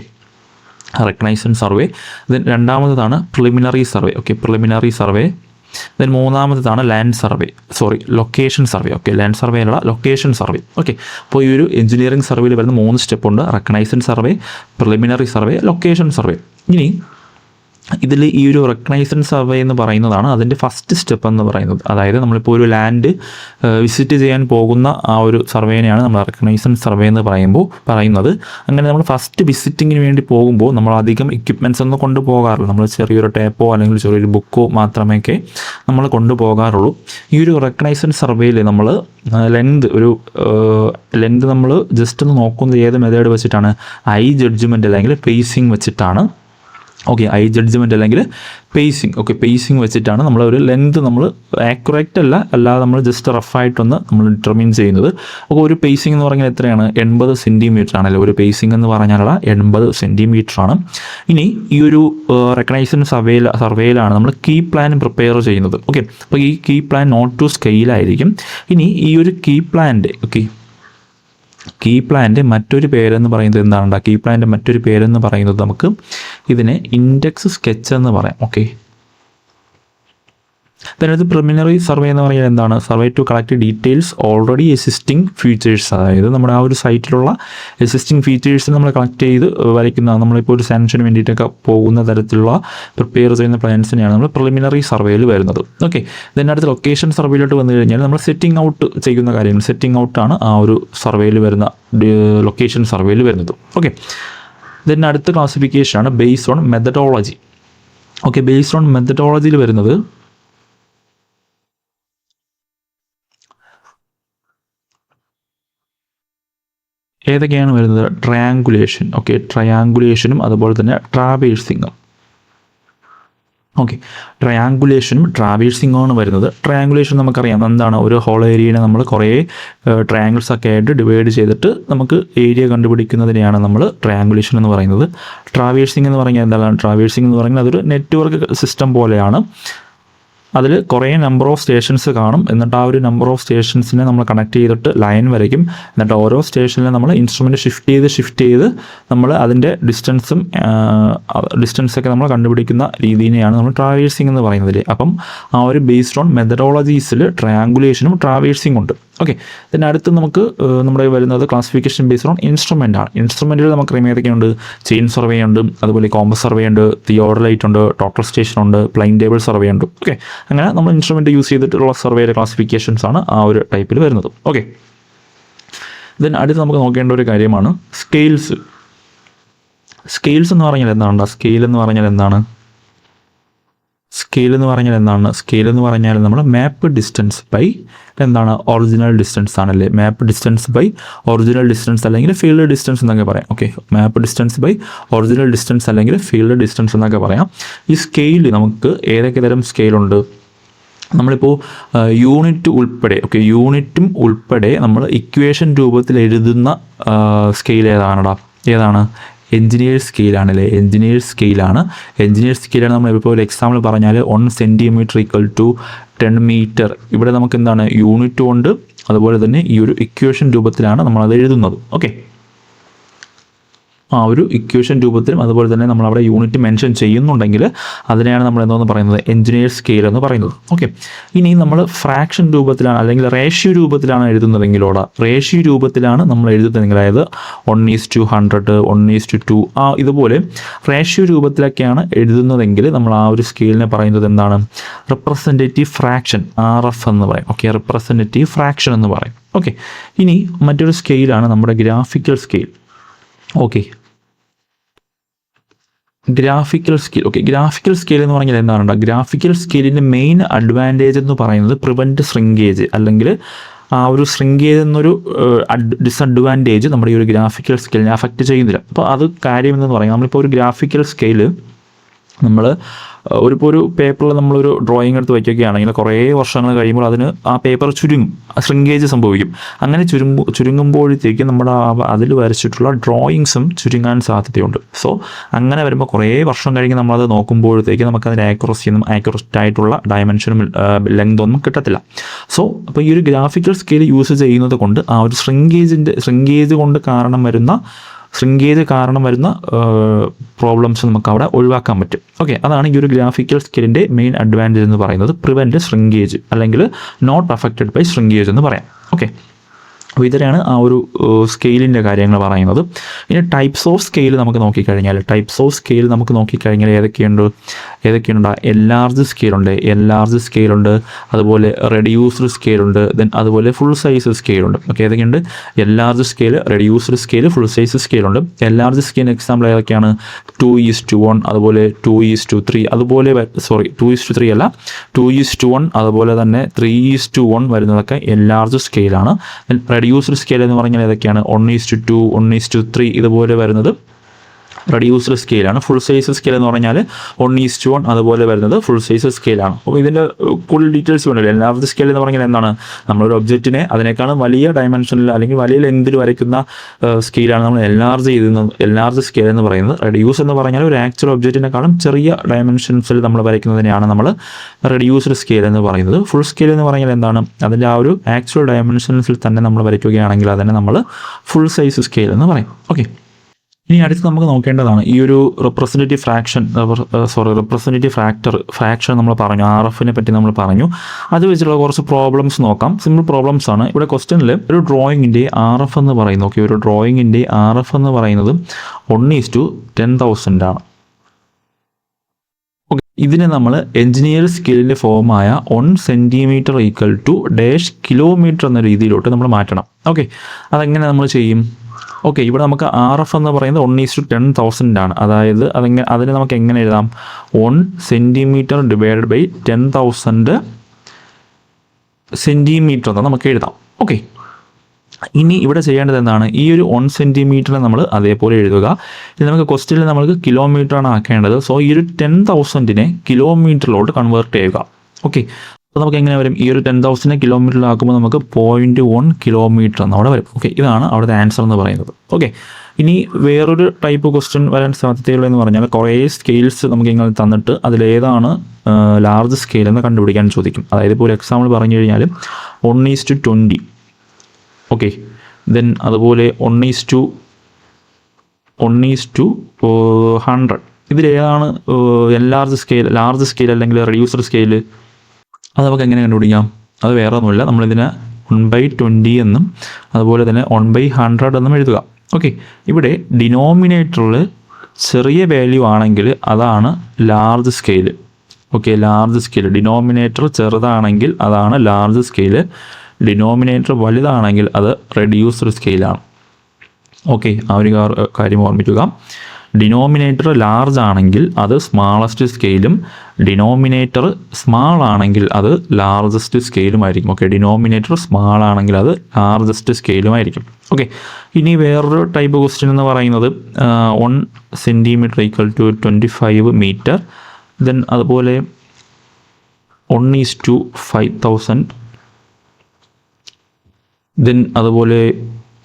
reconnaissance survey. Then രണ്ടാമതാണ് preliminary survey. Okay, preliminary survey. Then മൂന്നാമത്തേതാണ് ലൊക്കേഷൻ സർവേ. ഓക്കെ, ലാൻഡ് സർവേയിലുള്ള ലൊക്കേഷൻ സർവേ. ഓക്കെ, അപ്പോൾ ഈ ഒരു എഞ്ചിനീയറിംഗ് സർവേയിൽ വരുന്ന 3 സ്റ്റെപ്പ് ഉണ്ട്: reconnaissance survey, preliminary survey, location survey. ഇനി ഇതിൽ ഈ ഒരു റെക്കഗ്നൈസൻ സർവേ എന്ന് പറയുന്നതാണ് അതിൻ്റെ ഫസ്റ്റ് സ്റ്റെപ്പ് എന്ന് പറയുന്നത്. അതായത് നമ്മളിപ്പോൾ ഒരു ലാൻഡ് വിസിറ്റ് ചെയ്യാൻ പോകുന്ന ആ ഒരു സർവേനെയാണ് നമ്മൾ റെക്കഗ്നൈസൻ സർവേ എന്ന് പറയുന്നത്. അങ്ങനെ നമ്മൾ ഫസ്റ്റ് വിസിറ്റിങ്ങിന് വേണ്ടി പോകുമ്പോൾ നമ്മൾ അധികം എക്യുപ്മെൻറ്റ്സ് ഒന്നും കൊണ്ടുപോകാറില്ല. നമ്മൾ ചെറിയൊരു ടേപ്പോ അല്ലെങ്കിൽ ചെറിയൊരു ബുക്കോ മാത്രമേ നമ്മൾ കൊണ്ടുപോകാറുള്ളൂ. ഈ ഒരു റെക്കഗ്നൈസൻ സർവേയിൽ നമ്മൾ ലെങ്ത് നമ്മൾ ജസ്റ്റ് ഒന്ന് നോക്കുന്നത് ഏത് മെത്തേഡ് വെച്ചിട്ടാണ്? ഐ ജഡ്ജ്മെൻറ്റ് അല്ലെങ്കിൽ പേസിങ് വെച്ചിട്ടാണ്. ഓക്കെ, ഐ ജഡ്ജ്മെൻറ്റ് അല്ലെങ്കിൽ പേസിങ്. ഓക്കെ, പേസിങ് വെച്ചിട്ടാണ് നമ്മൾ ഒരു ലെങ്ത് നമ്മൾ ആക്യുറേറ്റ് അല്ലാതെ നമ്മൾ ജസ്റ്റ് റഫായിട്ടൊന്ന് നമ്മൾ ഡിറ്റർമിൻ ചെയ്യുന്നത്. അപ്പോൾ ഒരു പേസിങ് എന്ന് പറഞ്ഞാൽ എത്രയാണ്? 80 സെൻറ്റിമീറ്റർ ആണല്ലോ ഒരു പേസിങ് എന്ന് പറഞ്ഞാലുള്ള 80 സെൻറ്റിമീറ്റർ ആണ്. ഇനി ഈ ഒരു റെക്കഗ്നൈസൻ സർവേയിലാണ് നമ്മൾ കീ പ്ലാൻ പ്രിപ്പയർ ചെയ്യുന്നത്. ഓക്കെ, അപ്പോൾ ഈ കീ പ്ലാൻ നോട്ട് ടു സ്കെയിലായിരിക്കും. ഇനി ഈ ഒരു കീ പ്ലാൻ്റെ മറ്റൊരു പേരെന്ന് പറയുന്നത് എന്താണ്? കീ പ്ലാൻ്റെ മറ്റൊരു പേരെന്ന് പറയുന്നത് നമുക്ക് ഇതിനെ ഇൻഡെക്സ് സ്കെച്ച് എന്ന് പറയാം. ഓക്കെ, അതിനകത്ത് പ്രിലിമിനറി സർവേ എന്ന് പറയുന്നത് എന്താണ്? Survey to collect details already existing features. അതായത് നമ്മുടെ ആ ഒരു സൈറ്റിലുള്ള എക്സിസ്റ്റിംഗ് ഫീച്ചേഴ്സ് നമ്മൾ കളക്ട് ചെയ്ത് വരയ്ക്കുന്ന, നമ്മളിപ്പോൾ ഒരു സാങ്ഷന് വേണ്ടിയിട്ടൊക്കെ പോകുന്ന തരത്തിലുള്ള പ്രിപ്പയർ ചെയ്യുന്ന പ്ലാൻസിനെയാണ് നമ്മൾ പ്രിലിമിനറി സർവേയിൽ വരുന്നത്. ഓക്കെ, ഇതിനടുത്ത് ലൊക്കേഷൻ സർവേയിലോട്ട് വന്നു കഴിഞ്ഞാൽ നമ്മൾ സെറ്റിംഗ് ഔട്ട് ചെയ്യുന്ന കാര്യങ്ങൾ, സെറ്റിംഗ് ഔട്ടാണ് ആ ഒരു സർവേയിൽ വരുന്ന ലൊക്കേഷൻ സർവേയിൽ വരുന്നത്. ഓക്കെ, ഇതിനടുത്ത ക്ലാസിഫിക്കേഷനാണ് based on methodology. Okay, based on മെത്തഡോളജിയിൽ വരുന്നത് ഏതൊക്കെയാണ് വരുന്നത്? ട്രയാങ്കുലേഷൻ. ഓക്കെ, ട്രയാങ്കുലേഷനും അതുപോലെ തന്നെ ട്രാവേഴ്സിങ്ങും. ഓക്കെ, ട്രയാങ്കുലേഷനും ട്രാവേഴ്സിങ്ങുമാണ് വരുന്നത്. ട്രയാങ്കുലേഷൻ നമുക്കറിയാം എന്താണ്? ഒരു ഹോൾ ഏരിയനെ നമ്മൾ കുറേ ട്രയാങ്കിൾസ് ഒക്കെ ആയിട്ട് ഡിവൈഡ് ചെയ്തിട്ട് നമുക്ക് ഏരിയ കണ്ടുപിടിക്കുന്നതിനെയാണ് നമ്മൾ ട്രയാങ്കുലേഷൻ എന്ന് പറയുന്നത്. ട്രാവേഴ്സിങ് എന്ന് പറഞ്ഞാൽ എന്താണ്? ട്രാവേഴ്സിങ് എന്ന് പറഞ്ഞാൽ അതൊരു നെറ്റ്വർക്ക് സിസ്റ്റം പോലെയാണ്. അതിൽ കുറേ നമ്പർ ഓഫ് സ്റ്റേഷൻസ് കാണും. എന്നിട്ട് ആ ഒരു നമ്പർ ഓഫ് സ്റ്റേഷൻസിനെ നമ്മൾ കണക്ട് ചെയ്തിട്ട് ലൈൻ വരയ്ക്കും. എന്നിട്ട് ഓരോ സ്റ്റേഷനിലും നമ്മൾ ഇൻസ്ട്രുമെൻറ്റ് ഷിഫ്റ്റ് ചെയ്ത് നമ്മൾ അതിൻ്റെ ഡിസ്റ്റൻസൊക്കെ നമ്മൾ കണ്ടുപിടിക്കുന്ന രീതിയെയാണ് നമ്മൾ ട്രാവേഴ്സിങ് എന്ന് പറയുന്നത്. അപ്പം ആ ഒരു ബേസ്ഡ് ഓൺ മെത്തഡോളജീസിൽ ട്രയാങ്കുലേഷനും ട്രാവേഴ്സിംഗ് ഉണ്ട്. ഓക്കെ, ഇതിന് അടുത്ത് നമുക്ക് നമ്മുടെ വരുന്നത് ക്ലാസിഫിക്കേഷൻ ബേസ്ഡ് ഓൺ ഇൻസ്ട്രുമെൻ്റ് ആണ്. ഇൻസ്ട്രുമെൻറ്റിൽ നമുക്ക് ഏതൊക്കെയുണ്ട്? ചെയിൻ സർവേ ഉണ്ട്, അതുപോലെ കോമ്പസ് സർവേ ഉണ്ട്, തിയോഡലൈറ്റ് ഉണ്ട്, ടോട്ടൽ സ്റ്റേഷൻ ഉണ്ട്, പ്ലെയിൻ ടേബിൾ സർവേ ഉണ്ട്. ഓക്കെ, അങ്ങനെ നമ്മൾ ഇൻസ്ട്രുമെൻറ്റ് യൂസ് ചെയ്തിട്ടുള്ള സർവേയുടെ ക്ലാസിഫിക്കേഷൻസ് ആണ് ആ ഒരു ടൈപ്പിൽ വരുന്നത്. ഓക്കെ, ഇതിന് അടുത്ത് നമുക്ക് നോക്കേണ്ട ഒരു കാര്യമാണ് സ്കെയിൽസ്. സ്കെയിൽസ് എന്ന് പറഞ്ഞാൽ എന്താണ്? സ്കെയിൽ എന്ന് പറഞ്ഞാൽ നമ്മൾ map distance by original distance ആണല്ലേ. Map distance by original distance അല്ലെങ്കിൽ ഫീൽഡ് ഡിസ്റ്റൻസ് എന്നൊക്കെ പറയാം. Okay, map distance by original distance അല്ലെങ്കിൽ ഫീൽഡ് ഡിസ്റ്റൻസ് എന്നൊക്കെ പറയാം. ഈ സ്കെയിൽ നമുക്ക് ഏതൊക്കെ തരം സ്കെയിലുണ്ട്? നമ്മളിപ്പോൾ യൂണിറ്റും ഉൾപ്പെടെ നമ്മൾ ഇക്വേഷൻ രൂപത്തിൽ എഴുതുന്ന സ്കെയിൽ ഏതാണ്? എഞ്ചിനീയർ സ്കെയിലാണല്ലേ. എഞ്ചിനീയർ സ്കെയിലാണ് നമ്മളിപ്പോൾ ഒരു എക്സാമ്പിൾ പറഞ്ഞാൽ 1 സെൻറ്റിമീറ്റർ ഈക്വൽ ടു 10 മീറ്റർ. ഇവിടെ നമുക്ക് എന്താണ്? യൂണിറ്റും ഉണ്ട്, അതുപോലെ തന്നെ ഈ ഒരു ഇക്വേഷൻ രൂപത്തിലാണ് നമ്മളത് എഴുതുന്നത്. ഓക്കെ, ആ ഒരു ഇക്വേഷൻ രൂപത്തിലും അതുപോലെ തന്നെ നമ്മളവിടെ യൂണിറ്റ് മെൻഷൻ ചെയ്യുന്നുണ്ടെങ്കിൽ അതിനെയാണ് നമ്മൾ എന്തോന്ന് പറയുന്നത്? എഞ്ചിനീയർ സ്കെയിൽ എന്ന് പറയുന്നത്. ഓക്കെ, ഇനി നമ്മൾ ഫ്രാക്ഷൻ രൂപത്തിലാണ് അല്ലെങ്കിൽ റേഷ്യോ രൂപത്തിലാണ് എഴുതുന്നതെങ്കിലോടെ റേഷ്യോ രൂപത്തിലാണ് നമ്മൾ എഴുതുന്നതെങ്കിൽ, അതായത് 1:100, 1:2 ഇതുപോലെ റേഷ്യോ രൂപത്തിലൊക്കെയാണ് എഴുതുന്നതെങ്കിൽ നമ്മൾ ആ ഒരു സ്കെയിലിനെ പറയുന്നത് എന്താണ്? റെപ്രസെൻറ്റേറ്റീവ് ഫ്രാക്ഷൻ, RF എന്ന് പറയും. ഓക്കെ, റെപ്രസെൻറ്റേറ്റീവ് ഫ്രാക്ഷൻ എന്ന് പറയും. ഓക്കെ, ഇനി മറ്റൊരു സ്കെയിലാണ് നമ്മുടെ graphical scale. Okay, graphical scale എന്ന് പറഞ്ഞാൽ എന്താണ്? ഗ്രാഫിക്കൽ സ്കെയിലിൻ്റെ മെയിൻ അഡ്വാൻറ്റേജ് എന്ന് പറയുന്നത് പ്രിവെൻറ്റ് ശ്രിങ്കേജ്, അല്ലെങ്കിൽ ആ ഒരു ശ്രിങ്കേജ് എന്നൊരു ഡിസഡ്വാൻറ്റേജ് നമ്മുടെ ഈ ഒരു ഗ്രാഫിക്കൽ സ്കെയിലിനെ അഫക്റ്റ് ചെയ്യുന്നില്ല. അപ്പോൾ അത് കാര്യം എന്ന് പറയുന്നത്, നമ്മളിപ്പോൾ ഒരു ഗ്രാഫിക്കൽ സ്കെയിൽ നമ്മൾ ഒരു പേപ്പറിൽ നമ്മളൊരു ഡ്രോയിങ് എടുത്ത് വയ്ക്കുകയാണെങ്കിൽ കുറേ വർഷങ്ങൾ കഴിയുമ്പോൾ അതിന് ആ പേപ്പർ ശ്രിങ്കേജ് സംഭവിക്കും. അങ്ങനെ ചുരുങ്ങുമ്പോഴത്തേക്കും നമ്മുടെ അതിൽ വരച്ചിട്ടുള്ള ഡ്രോയിങ്സും ചുരുങ്ങാൻ സാധ്യതയുണ്ട്. സോ അങ്ങനെ വരുമ്പോൾ കുറേ വർഷം കഴിഞ്ഞ് നമ്മളത് നോക്കുമ്പോഴത്തേക്ക് നമുക്കതിൻ്റെ ആക്യുറേറ്റ് ആയിട്ടുള്ള ഡയമെൻഷനും ലെങ്ത് ഒന്നും കിട്ടത്തില്ല. സോ അപ്പോൾ ഈ ഒരു ഗ്രാഫിക്കൽ സ്കെയിൽ യൂസ് ചെയ്യുന്നത് കൊണ്ട് ആ ഒരു ശ്രിങ്കേജ് കൊണ്ട് കാരണം വരുന്ന ശ്രിങ്കേജ് കാരണം വരുന്ന പ്രോബ്ലംസ് നമുക്ക് അവിടെ ഒഴിവാക്കാൻ പറ്റും. ഓക്കെ, അതാണ് ഈ ഒരു ഗ്രാഫിക്കൽ സ്കെയിലിൻ്റെ മെയിൻ അഡ്വാൻറ്റേജ് എന്ന് പറയുന്നത്. പ്രിവെൻറ്റ് ശ്രിങ്കേജ് അല്ലെങ്കിൽ നോട്ട് അഫക്റ്റഡ് ബൈ ശ്രിങ്കേജ് എന്ന് പറയാം. ഓക്കെ, അപ്പോൾ ഇതിലാണ് ആ ഒരു സ്കെയിലിൻ്റെ കാര്യങ്ങൾ പറയുന്നത്. ഇനി ടൈപ്സ് ഓഫ് സ്കെയിൽ നമുക്ക് നോക്കിക്കഴിഞ്ഞാൽ നമുക്ക് നോക്കിക്കഴിഞ്ഞാൽ ഏതൊക്കെയുണ്ട്? എൻലാർജ് സ്കെയിലുണ്ട്, അതുപോലെ റെഡ്യൂസ്ഡ് സ്കെയിലുണ്ട്, ദെൻ അതുപോലെ ഫുൾ സൈസ് സ്കെയിലുണ്ട്. ഓക്കെ, ഏതൊക്കെയുണ്ട്? Enlarge scale, reduced scale, full size സ്കെയിലുണ്ട്. എൻലാർജ് സ്കെയിലിന് എക്സാമ്പിൾ ഏതൊക്കെയാണ്? 2:1, അതുപോലെ 2:3, അതുപോലെ 2:3 അല്ല, 2:1, അതുപോലെ തന്നെ 3:1 വരുന്നതൊക്കെ എൻലാർജ് സ്കെയിലാണ്. റെഡ്യൂസ്ഡ് സ്കെയിൽ എന്ന് പറഞ്ഞാൽ ഏതൊക്കെയാണ്? 1:2, 1:3 ഇതുപോലെ വരുന്നത് റെഡ്യൂസ്ഡ് സ്കെയിലാണ്. ഫുൾ സൈസ് സ്കെയിൽ എന്ന് പറഞ്ഞാൽ 1:1 അതുപോലെ വരുന്നത് ഫുൾ സൈസ് സ്കെയിലാണ്. അപ്പോൾ ഇതിൻ്റെ കൂടുതൽ ഡീറ്റെയിൽസ് വേണ്ടല്ലോ. എൻലാർജ് സ്കെയിൽ എന്ന് പറഞ്ഞാൽ എന്താണ്? നമ്മളൊരു ഒബ്ജക്റ്റിനെ അതിനേക്കാളും വലിയ ഡയമെൻഷനിൽ അല്ലെങ്കിൽ വലിയ ലെങ്തിൽ വരയ്ക്കുന്ന സ്കെയിലാണ് നമ്മൾ എൻലാർജ് സ്കെയിൽ എന്ന് പറയുന്നത്. റെഡ്യൂസ് എന്ന് പറഞ്ഞാൽ ഒരു ആക്ച്വൽ ഒബ്ജക്റ്റിനേക്കാളും ചെറിയ ഡയമെൻഷൻസിൽ നമ്മൾ വരയ്ക്കുന്നതിനെയാണ് നമ്മൾ റെഡ്യൂസ്ഡ് സ്കെയിൽ എന്ന് പറയുന്നത്. ഫുൾ സ്കെയിൽ എന്ന് പറഞ്ഞാൽ എന്താണ്? അതിൻ്റെ ആ ഒരു ആക്ച്വൽ ഡയമെൻഷൻസിൽ തന്നെ നമ്മൾ വരയ്ക്കുകയാണെങ്കിൽ അതിനെ നമ്മൾ ഫുൾ സൈസ് സ്കെയിൽ എന്ന് പറയും. ഓക്കെ, ഇനി അടുത്ത് നമുക്ക് നോക്കേണ്ടതാണ് ഈ ഒരു റെപ്രസെൻറ്റേറ്റീവ് ഫ്രാക്ഷൻ നമ്മൾ പറഞ്ഞു. RFനെ പറ്റി നമ്മൾ പറഞ്ഞു. അത് വെച്ചിട്ടുള്ള കുറച്ച് പ്രോബ്ലംസ് നോക്കാം. സിമ്പിൾ പ്രോബ്ലംസ് ആണ്. ഇവിടെ ക്വസ്റ്റ്യനിൽ ഒരു ഡ്രോയിങ്ങിൻ്റെ RF എന്ന് പറയുന്നത്, ഓക്കെ, ഒരു ഡ്രോയിങ്ങിൻ്റെ RF എന്ന് പറയുന്നത് 1:10,000 ആണ്. ഓക്കെ, ഇതിനെ നമ്മൾ എഞ്ചിനീയർ സ്കെയിലിൻ്റെ ഫോമായ 1 centimetre equal to dash kilometre എന്ന രീതിയിലോട്ട് നമ്മൾ മാറ്റണം. ഓക്കെ, അതെങ്ങനെ നമ്മൾ ചെയ്യും? ഓക്കെ, ഇവിടെ നമുക്ക് RF എന്ന് പറയുന്നത് 1:10,000 ആണ്. അതായത് അതിനെ നമുക്ക് എങ്ങനെ എഴുതാം? 1 സെൻറ്റിമീറ്റർ ഡിവൈഡഡ് ബൈ 10,000 സെൻറ്റിമീറ്റർ എന്ന് നമുക്ക് എഴുതാം. ഓക്കെ, ഇനി ഇവിടെ ചെയ്യേണ്ടത് എന്താണ്? ഈ ഒരു 1 സെൻറ്റിമീറ്ററിനെ നമ്മൾ അതേപോലെ എഴുതുക. ഇത് നമുക്ക് ക്വസ്റ്റ്യനിൽ നമ്മൾക്ക് കിലോമീറ്ററാണ് ആക്കേണ്ടത്. സോ ഈ ഒരു 10,000നെ കിലോമീറ്ററിലോട്ട് കൺവേർട്ട് ചെയ്യുക. ഓക്കെ, അപ്പോൾ നമുക്ക് എങ്ങനെ വരും? ഈ ഒരു 10,000 കിലോമീറ്ററിലാക്കുമ്പോൾ നമുക്ക് 0.1 കിലോമീറ്റർ എന്നവിടെ വരും. ഓക്കെ, ഇതാണ് അവിടുത്തെ ആൻസർ എന്ന് പറയുന്നത്. ഓക്കെ, ഇനി വേറൊരു ടൈപ്പ് ക്വസ്റ്റ്യൻ വരാൻ സാധ്യതയുള്ളതെന്ന് പറഞ്ഞാൽ കുറേ സ്കെയിൽസ് നമുക്ക് ഇങ്ങനെ തന്നിട്ട് അതിലേതാണ് ലാർജ് സ്കെയിൽ എന്ന് കണ്ടുപിടിക്കാൻ ചോദിക്കും. അതായത് ഇപ്പോൾ ഒരു എക്സാമ്പിൾ പറഞ്ഞു കഴിഞ്ഞാൽ 1:20. ഓക്കെ, ദെൻ അതുപോലെ 1:100. ഇതിലേതാണ് ലാർജ് സ്കെയിൽ അല്ലെങ്കിൽ റെഡ്യൂസ്ഡ് സ്കെയിൽ? അത് നമുക്ക് എങ്ങനെ കണ്ടുപിടിക്കാം? അത് വേറെ ഒന്നുമില്ല, നമ്മളിതിനെ 1/20 എന്നും അതുപോലെ തന്നെ 1/100 എന്നും എഴുതുക. ഓക്കെ, ഇവിടെ ഡിനോമിനേറ്ററിൽ ചെറിയ വാല്യൂ ആണെങ്കിൽ അതാണ് large scale. Okay, large scale denominator ചെറുതാണെങ്കിൽ അതാണ് ലാർജ് സ്കെയിൽ, ഡിനോമിനേറ്റർ വലുതാണെങ്കിൽ അത് റെഡ്യൂസ്ഡ് സ്കെയിലാണ്. ഓക്കെ, ആ ഒരു കാര്യം ഓർമ്മിക്കുക. ഡിനോമിനേറ്റർ ലാർജ് ആണെങ്കിൽ അത് സ്മാളസ്റ്റ് സ്കെയിലും ഡിനോമിനേറ്റർ സ്മാൾ ആണെങ്കിൽ അത് ലാർജസ്റ്റ് സ്കെയിലുമായിരിക്കും. ഓക്കെ, ഡിനോമിനേറ്റർ സ്മാൾ ആണെങ്കിൽ അത് ലാർജസ്റ്റ് സ്കെയിലുമായിരിക്കും. ഓക്കെ, ഇനി വേറൊരു ടൈപ്പ് ക്വസ്റ്റ്യൻ എന്ന് പറയുന്നത് 1 centimetre equal to 25 metre. Then അതുപോലെ 1:5,000. ദെൻ അതുപോലെ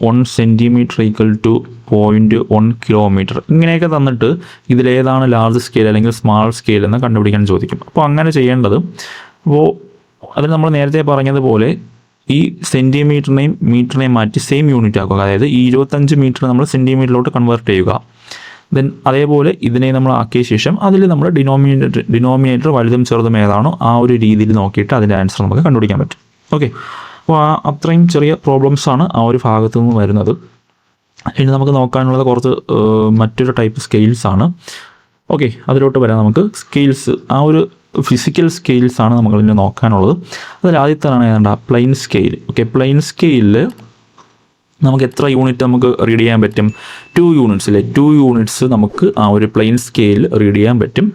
1 സെൻറ്റിമീറ്റർ ഈക്വൽ ടു 0.1 കിലോമീറ്റർ. ഇങ്ങനെയൊക്കെ തന്നിട്ട് ഇതിലേതാണ് ലാർജ് സ്കെയിൽ അല്ലെങ്കിൽ സ്മാൾ സ്കെയിൽ എന്ന് കണ്ടുപിടിക്കാൻ ചോദിക്കും. അപ്പോൾ അങ്ങനെ ചെയ്യേണ്ടത്, അപ്പോൾ അതിൽ നമ്മൾ നേരത്തെ പറഞ്ഞതുപോലെ ഈ സെൻറ്റിമീറ്ററിനെയും മീറ്ററിനെയും മാറ്റി സെയിം യൂണിറ്റ് ആക്കുക. അതായത് ഈ 25 മീറ്റർ നമ്മൾ സെൻറ്റിമീറ്ററിലോട്ട് കൺവേർട്ട് ചെയ്യുക. ദെൻ അതേപോലെ ഇതിനെ നമ്മൾ ആക്കിയ ശേഷം അതിൽ നമ്മൾ ഡിനോമിനേറ്റർ വലുതും ചെറുതും ഏതാണോ ആ ഒരു രീതിയിൽ നോക്കിയിട്ട് അതിൻ്റെ ആൻസർ നമുക്ക് കണ്ടുപിടിക്കാൻ പറ്റും. ഓക്കെ, അപ്പോൾ അത്രയും ചെറിയ പ്രോബ്ലംസാണ് ആ ഒരു ഭാഗത്തു നിന്ന് വരുന്നത്. ഇനി നമുക്ക് നോക്കാനുള്ളത് കുറച്ച് മറ്റൊരു ടൈപ്പ് സ്കെയിൽസ് ആണ്. ഓക്കെ, അതിലോട്ട് വരാം. നമുക്ക് സ്കെയിൽസ്, ആ ഒരു ഫിസിക്കൽ സ്കെയിൽസ് ആണ് നമുക്കതിന് നോക്കാനുള്ളത്. അതിൽ ആദ്യത്തെയാണ് ഏതാണ്ട് പ്ലെയിൻ സ്കെയിൽ. ഓക്കെ, പ്ലെയിൻ സ്കെയിലിൽ നമുക്ക് എത്ര യൂണിറ്റ് നമുക്ക് റീഡ് ചെയ്യാൻ പറ്റും? 2 യൂണിറ്റ്സ് അല്ലേ? 2 യൂണിറ്റ്സ് നമുക്ക് ആ ഒരു പ്ലെയിൻ സ്കെയിൽ റീഡ് ചെയ്യാൻ പറ്റും.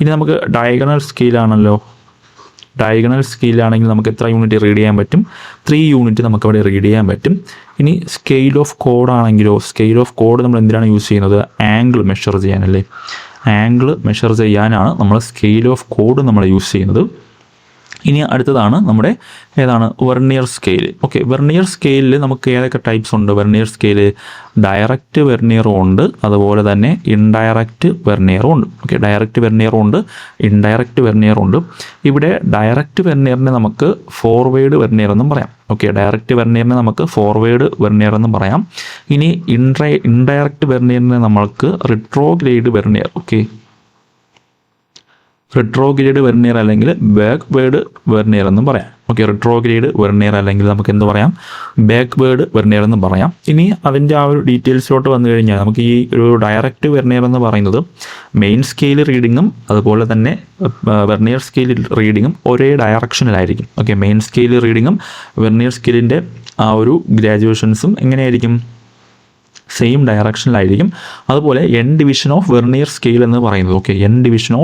ഇനി നമുക്ക് ഡയഗണൽ സ്കെയിലാണല്ലോ. ഡയഗണൽ സ്കെയിലാണെങ്കിൽ നമുക്ക് എത്ര യൂണിറ്റ് റീഡ് ചെയ്യാൻ പറ്റും? 3 യൂണിറ്റ് നമുക്കവിടെ റീഡ് ചെയ്യാൻ പറ്റും. ഇനി സ്കെയിൽ ഓഫ് കോഡ് ആണെങ്കിലോ, സ്കെയിൽ ഓഫ് കോഡ് നമ്മൾ എന്തിനാണ് യൂസ് ചെയ്യുന്നത്? ആംഗിൾ മെഷർ ചെയ്യാനല്ലേ? ആംഗിൾ മെഷർ ചെയ്യാനാണ് നമ്മൾ സ്കെയിൽ ഓഫ് കോഡ് നമ്മൾ യൂസ് ചെയ്യുന്നത്. ഇനി അടുത്തതാണ് നമ്മുടെ ഏതാണ് വെർനിയർ സ്കെയിൽ. ഓക്കെ, വെർനിയർ സ്കെയിലിൽ നമുക്ക് ഏതൊക്കെ ടൈപ്സ് ഉണ്ട്? വെർനിയർ സ്കെയിൽ ഡയറക്റ്റ് വെർനിയറും ഉണ്ട്, അതുപോലെ തന്നെ ഇൻഡയറക്റ്റ് വെർനിയറും ഉണ്ട്. ഓക്കെ, ഡയറക്റ്റ് വെർനിയറും ഉണ്ട്, ഇൻഡയറക്റ്റ് വെർനിയറും ഉണ്ട്. ഇവിടെ ഡയറക്റ്റ് വെർനിയറിനെ നമുക്ക് ഫോർവേഡ് വെർനിയർ എന്നും പറയാം. ഓക്കെ, ഡയറക്റ്റ് വെർനിയറിനെ നമുക്ക് ഫോർവേഡ് വെർനിയർ എന്നും പറയാം. ഇനി ഇൻഡയറക്റ്റ് വെർനിയറിനെ നമ്മൾക്ക് retrograde vernier, okay, retrograde vernier അല്ലെങ്കിൽ ബാക്ക്വേർഡ് വെർനിയർ എന്നും പറയാം. ഓക്കെ, റിട്രോഗ്രേഡ് വെർനിയർ അല്ലെങ്കിൽ നമുക്ക് എന്ത് പറയാം? ബാക്ക്വേർഡ് വെർനിയർ എന്ന് പറയാം. ഇനി അതിൻ്റെ ആ ഒരു ഡീറ്റെയിൽസിലോട്ട് വന്നു കഴിഞ്ഞാൽ നമുക്ക് ഈ ഒരു ഡയറക്റ്റ് വെർനിയർ എന്ന് പറയുന്നത് മെയിൻ സ്കെയിൽ റീഡിങ്ങും അതുപോലെ തന്നെ വെർനിയർ സ്കെയിൽ റീഡിങ്ങും ഒരേ ഡയറക്ഷനിലായിരിക്കും. ഓക്കെ, മെയിൻ സ്കെയിൽ റീഡിങ്ങും വെർനിയർ സ്കെയിലിൻ്റെ ആ ഒരു ഗ്രാജുവേഷൻസും എങ്ങനെയായിരിക്കും? സെയിം ഡയറക്ഷനിലായിരിക്കും. അതുപോലെ N division of vernier scale എന്ന് പറയുന്നത്, okay, N division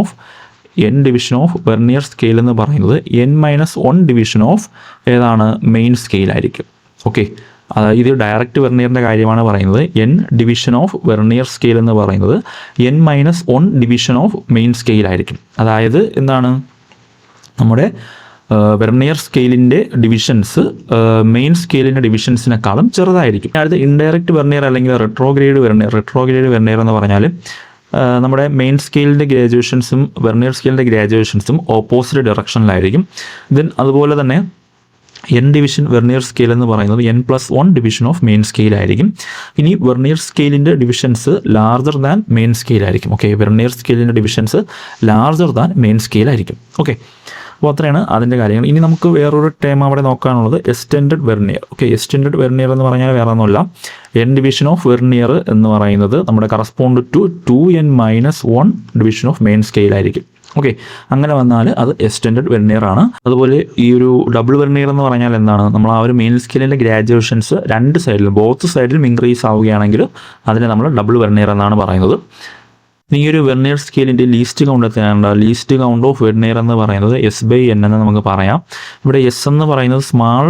of vernier scale എന്ന് പറയുന്നത് n-1 ഡിവിഷൻ ഓഫ് ഏതാണ്? മെയിൻ സ്കെയിലായിരിക്കും. ഓക്കെ, ഇത് ഡയറക്റ്റ് വെർനിയറിൻ്റെ കാര്യമാണ് പറയുന്നത്. N division of vernier scale എന്ന് പറയുന്നത് n-1 ഡിവിഷൻ ഓഫ് മെയിൻ സ്കെയിലായിരിക്കും. അതായത് എന്താണ്? നമ്മുടെ വെർനിയർ സ്കെയിലിൻ്റെ ഡിവിഷൻസ് മെയിൻ സ്കെയിലിൻ്റെ ഡിവിഷൻസിനെക്കാളും ചെറുതായിരിക്കും. അടുത്ത ഇൻഡയറക്റ്റ് വെർനിയർ അല്ലെങ്കിൽ റിട്രോഗ്രേഡ് വെർനിയർ എന്ന് പറഞ്ഞാൽ നമ്മുടെ മെയിൻ സ്കെയിലിൻ്റെ ഗ്രാജുവേഷൻസും വെർനിയർ സ്കെയിലിൻ്റെ ഗ്രാജുവേഷൻസും ഓപ്പോസിറ്റ് ഡയറക്ഷനിലായിരിക്കും. ദെൻ അതുപോലെ തന്നെ എൻ ഡിവിഷൻ വെർനിയർ സ്കെയിൽ എന്ന് പറയുന്നത് n+1 ഡിവിഷൻ ഓഫ് മെയിൻ സ്കെയിലായിരിക്കും. ഇനി വെർനിയർ സ്കെയിലിൻ്റെ ഡിവിഷൻസ് ലാർജർ ദാൻ മെയിൻ സ്കെയിലായിരിക്കും. ഓക്കെ, വെർനിയർ സ്കെയിലിൻ്റെ ഡിവിഷൻസ് ലാർജർ ദാൻ മെയിൻ സ്കെയിലായിരിക്കും. ഓക്കെ, അപ്പോൾ അത്രയാണ് അതിൻ്റെ കാര്യങ്ങൾ. ഇനി നമുക്ക് വേറൊരു ടേം അവിടെ നോക്കാനുള്ളത് extended vernier. Okay, extended vernier എന്ന് പറഞ്ഞാൽ വേറെ ഒന്നുമില്ല, എൻ ഡിവിഷൻ ഓഫ് വെർനിയർ എന്ന് പറയുന്നത് നമ്മുടെ correspond to 2n-1 division of main സ്കെയിലായിരിക്കും. ഓക്കെ, അങ്ങനെ വന്നാൽ അത് എക്സ്റ്റെൻഡഡ് വെർനിയർ ആണ്. അതുപോലെ ഈ ഒരു ഡബിൾ വെർനിയർ എന്ന് പറഞ്ഞാൽ എന്താണ്? നമ്മൾ ആ ഒരു മെയിൻ സ്കെയിലിൻ്റെ ഗ്രാജുവേഷൻസ് രണ്ട് സൈഡിലും ബോത്ത് സൈഡിലും ഇൻക്രീസ് ആവുകയാണെങ്കിൽ അതിനെ നമ്മൾ ഡബിൾ വെർനിയർ എന്നാണ് പറയുന്നത്. ഈ ഒരു വെർനിയർ സ്കെയിലിൻ്റെ ലീസ്റ്റ് കൗണ്ട് എത്രയാണ്? ലീസ്റ്റ് കൗണ്ട് ഓഫ് വെർനിയർ എന്ന് പറയുന്നത് S/n എന്ന് നമുക്ക് പറയാം. ഇവിടെ എസ് എന്ന് പറയുന്നത് സ്മാൾ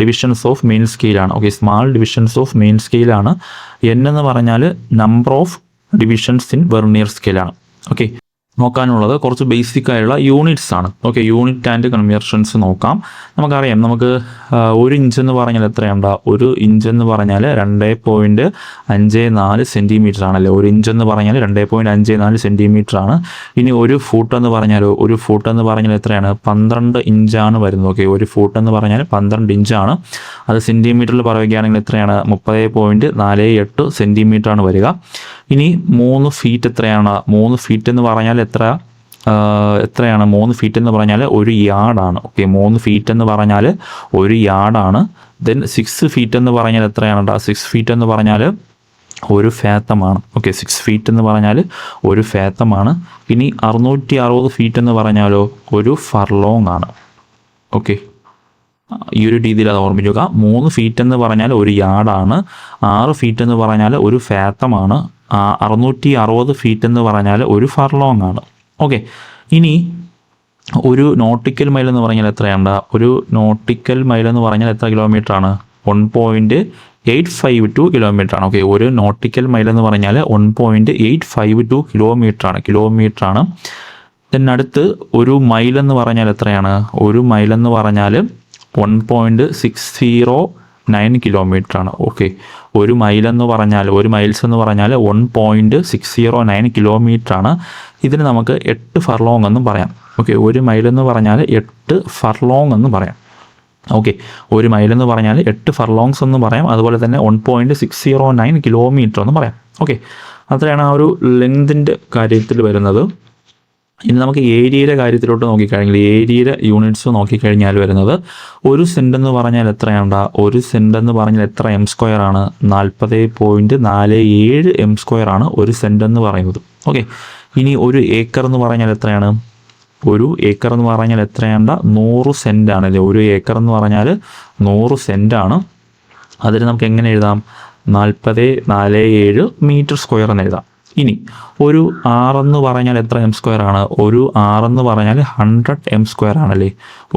ഡിവിഷൻസ് ഓഫ് മെയിൻ സ്കെയിലാണ്. Okay, small divisions of main സ്കെയിലാണ്. എൻ എന്ന് പറഞ്ഞാൽ number of divisions in vernier സ്കെയിലാണ്. ഓക്കെ, നോക്കാനുള്ളത് കുറച്ച് ബേസിക് ആയിട്ടുള്ള യൂണിറ്റ്സ് ആണ്. ഓക്കെ, യൂണിറ്റ് ആൻഡ് കൺവേർഷൻസ് നോക്കാം. നമുക്കറിയാം, നമുക്ക് 1 ഇഞ്ച് എന്ന് പറഞ്ഞാൽ എത്രയുണ്ട്? 1 ഇഞ്ച് എന്ന് പറഞ്ഞാൽ 2.54 സെൻറ്റിമീറ്റർ ആണല്ലേ. 1 ഇഞ്ച് എന്ന് പറഞ്ഞാൽ 2.54 സെൻറ്റിമീറ്റർ ആണ്. ഇനി ഒരു ഫൂട്ട് എന്ന് പറഞ്ഞാൽ എത്രയാണ്? 12 ഇഞ്ചാണ് വരുന്നത്. ഓക്കെ, ഒരു ഫൂട്ട് എന്ന് പറഞ്ഞാൽ 12 ഇഞ്ചാണ്. അത് സെൻറ്റിമീറ്ററിൽ പറയുകയാണെങ്കിൽ എത്രയാണ്? 30.48 സെൻറ്റിമീറ്റർ ആണ് വരിക. ഇനി 3 ഫീറ്റ് എത്രയാണ്? 3 ഫീറ്റ് എന്ന് പറഞ്ഞാൽ എത്രയാണ്? 3 ഫീറ്റ് എന്ന് പറഞ്ഞാൽ 1 യാർഡാണ്. ഓക്കെ, 3 ഫീറ്റ് എന്ന് പറഞ്ഞാൽ 1 യാർഡാണ്. ദെൻ 6 ഫീറ്റ് എന്ന് പറഞ്ഞാൽ എത്രയാണ്? 6 ഫീറ്റ് എന്ന് പറഞ്ഞാൽ 1 ഫാത്തമാണ്. ഓക്കെ, 6 ഫീറ്റ് എന്ന് പറഞ്ഞാൽ 1 ഫാത്തമാണ്. ഇനി 660 ഫീറ്റ് എന്ന് പറഞ്ഞാലോ 1 ഫർലോങ് ആണ്. ഓക്കെ, ഈ ഒരു രീതിയിൽ അത് ഓർമ്മിക്കുക. 3 ഫീറ്റ് എന്ന് പറഞ്ഞാൽ 1 യാർഡാണ്. 6 ഫീറ്റ് എന്ന് പറഞ്ഞാൽ 1 ഫാത്തമാണ്. 660 ഫീറ്റ് എന്ന് പറഞ്ഞാൽ 1 ഫർലോങ് ആണ്. ഓക്കെ, ഇനി ഒരു നോട്ടിക്കൽ മൈൽ എന്ന് പറഞ്ഞാൽ എത്രയാണ്? ഒരു നോട്ടിക്കൽ മൈൽ എന്ന് പറഞ്ഞാൽ എത്ര കിലോമീറ്റർ ആണ്? 1.852 കിലോമീറ്റർ ആണ്. ഓക്കെ, ഒരു നോട്ടിക്കൽ മൈൽ എന്ന് പറഞ്ഞാൽ 1.852 കിലോമീറ്റർ ആണ്. then അടുത്ത് ഒരു മൈൽ എന്ന് പറഞ്ഞാൽ എത്രയാണ്? ഒരു മൈൽ എന്ന് പറഞ്ഞാൽ 1.609 കിലോമീറ്റർ ആണ്. ഓക്കെ, ഒരു മൈൽസ് എന്ന് പറഞ്ഞാൽ 1.609 കിലോമീറ്റർ ആണ്. ഇതിന് നമുക്ക് 8 ഫർലോങ് എന്നും പറയാം. ഓക്കെ, ഒരു മൈൽ എന്ന് പറഞ്ഞാൽ 8 ഫർലോങ് എന്ന് പറയാം. ഓക്കെ, ഒരു മൈൽ എന്ന് പറഞ്ഞാൽ 8 ഫർലോങ്സ് എന്ന് പറയാം. അതുപോലെ തന്നെ 1.609 കിലോമീറ്റർ എന്ന് പറയാം. ഓക്കെ, അത്രയാണ് ആ ഒരു ലെങ്തിൻ്റെ കാര്യത്തിൽ വരുന്നത്. ഇനി നമുക്ക് ഏരിയയുടെ കാര്യത്തിലോട്ട് നോക്കിക്കഴിഞ്ഞാൽ ഏരിയയുടെ യൂണിറ്റ്സ് നോക്കിക്കഴിഞ്ഞാൽ വരുന്നത് 1 സെൻറ്റ് എന്ന് പറഞ്ഞാൽ എത്രയാണ്? 1 സെൻറ്റ് എന്ന് പറഞ്ഞാൽ എത്ര എം സ്ക്വയർ ആണ്? 40.47 എം സ്ക്വയർ ആണ് 1 സെൻറ്റ് എന്ന് പറയുന്നത്. ഓക്കെ, ഇനി ഒരു ഏക്കർ എന്ന് പറഞ്ഞാൽ എത്രയാണ്? ഒരു ഏക്കർ എന്ന് പറഞ്ഞാൽ എത്രയാണ്? 100 സെൻറ്റ് ആണല്ലേ. ഒരു ഏക്കർ എന്ന് പറഞ്ഞാൽ 100 സെൻറ്റ് ആണ്. അതിന് നമുക്ക് എങ്ങനെ എഴുതാം? 40.47 മീറ്റർ സ്ക്വയർ എന്ന് എഴുതാം. ഇനി ഒരു 6 എന്ന് പറഞ്ഞാൽ എത്ര എം സ്ക്വയർ ആണ്? ഒരു 6 എന്ന് പറഞ്ഞാൽ 100 എം സ്ക്വയർ ആണല്ലേ.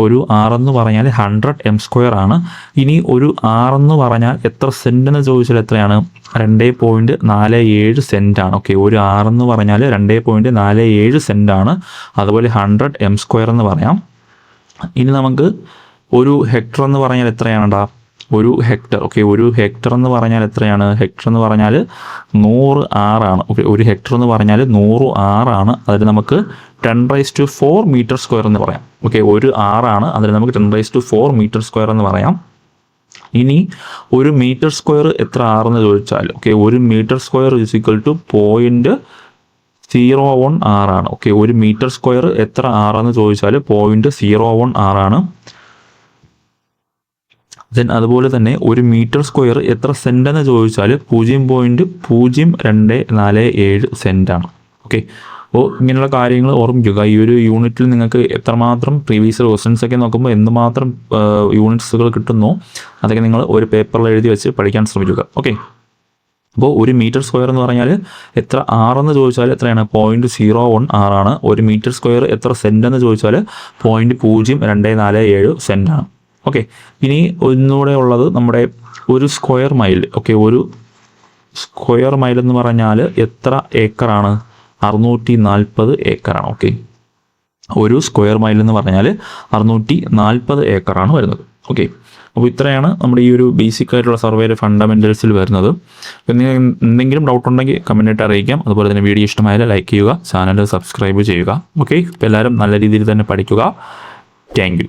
ഒരു 6 എന്ന് പറഞ്ഞാൽ 100 എം സ്ക്വയർ ആണ്. ഇനി ഒരു 6 എന്ന് പറഞ്ഞാൽ എത്ര സെൻറ്റ് എന്ന് ചോദിച്ചാൽ എത്രയാണ്? 2.47 സെൻറ്റ് ആണ്. ഓക്കെ, ഒരു 6 എന്ന് പറഞ്ഞാൽ 2.47 സെൻറ്റ് ആണ്. അതുപോലെ 100 എം സ്ക്വയർ എന്ന് പറയാം. ഇനി നമുക്ക് ഒരു ഹെക്ടർ എന്ന് പറഞ്ഞാൽ എത്രയാണടാ? ഒരു ഹെക്ടർ. ഓക്കെ, ഒരു ഹെക്ടർ എന്ന് പറഞ്ഞാൽ എത്രയാണ്? ഹെക്ടർ എന്ന് പറഞ്ഞാൽ 100 ആറാണ്. ഓക്കെ, ഒരു ഹെക്ടർ എന്ന് പറഞ്ഞാൽ 100 ആറാണ്. അതിന് നമുക്ക് 10⁴ മീറ്റർ സ്ക്വയർ എന്ന് പറയാം. ഓക്കെ, ഒരു ആറാണ്, അതിന് നമുക്ക് 10⁴ മീറ്റർ സ്ക്വയർ എന്ന് പറയാം. ഇനി ഒരു മീറ്റർ സ്ക്വയർ എത്ര ആറെന്ന് ചോദിച്ചാൽ, ഓക്കെ, ഒരു metre square is equal to 0.01 ആറാണ്. ഓക്കെ, ഒരു മീറ്റർ സ്ക്വയർ എത്ര ആറെന്ന് ചോദിച്ചാൽ 0.01 ആറാണ്. ദെൻ അതുപോലെ തന്നെ ഒരു മീറ്റർ സ്ക്വയർ എത്ര സെൻറ്റ് എന്ന് ചോദിച്ചാൽ 0.0247 സെൻറ്റാണ്. ഓക്കെ, അപ്പോൾ ഇങ്ങനെയുള്ള കാര്യങ്ങൾ ഓർമ്മിക്കുക. ഈ ഒരു യൂണിറ്റിൽ നിങ്ങൾക്ക് എത്രമാത്രം പ്രീവിയസ് ക്വസ്റ്റ്യൻസ് ഒക്കെ നോക്കുമ്പോൾ എന്തുമാത്രം യൂണിറ്റ്സുകൾ കിട്ടുന്നോ അതൊക്കെ നിങ്ങൾ ഒരു പേപ്പറിൽ എഴുതി വെച്ച് പഠിക്കാൻ ശ്രമിക്കുക. ഓക്കെ, അപ്പോൾ ഒരു മീറ്റർ സ്ക്വയർ എന്ന് പറഞ്ഞാൽ എത്ര ആറെന്ന് ചോദിച്ചാൽ എത്രയാണ്? 0.01 ആറാണ്. ഒരു മീറ്റർ സ്ക്വയർ എത്ര സെൻറ്റ് എന്ന് ചോദിച്ചാൽ 0.0247 സെൻറ്റാണ്. ഓക്കെ, ഇനി ഒന്നുകൂടെ ഉള്ളത് നമ്മുടെ ഒരു സ്ക്വയർ മൈൽ. ഓക്കെ, ഒരു സ്ക്വയർ മൈൽ എന്ന് പറഞ്ഞാൽ എത്ര ഏക്കറാണ്? 640 ഏക്കറാണ്. ഓക്കെ, ഒരു സ്ക്വയർ മൈൽ എന്ന് പറഞ്ഞാൽ 640 ഏക്കറാണ് വരുന്നത്. ഓക്കെ, അപ്പോൾ ഇത്രയാണ് നമ്മുടെ ഈ ഒരു ബേസിക് ആയിട്ടുള്ള സർവേയുടെ ഫണ്ടമെൻറ്റൽസിൽ വരുന്നത്. നിങ്ങൾക്ക് എന്തെങ്കിലും ഡൗട്ട് ഉണ്ടെങ്കിൽ കമൻറ്റായിട്ട് അറിയിക്കാം. അതുപോലെ തന്നെ വീഡിയോ ഇഷ്ടമായാൽ ലൈക്ക് ചെയ്യുക, ചാനൽ സബ്സ്ക്രൈബ് ചെയ്യുക. ഓക്കെ, ഇപ്പോൾ എല്ലാവരും നല്ല രീതിയിൽ തന്നെ പഠിക്കുക. Thank you.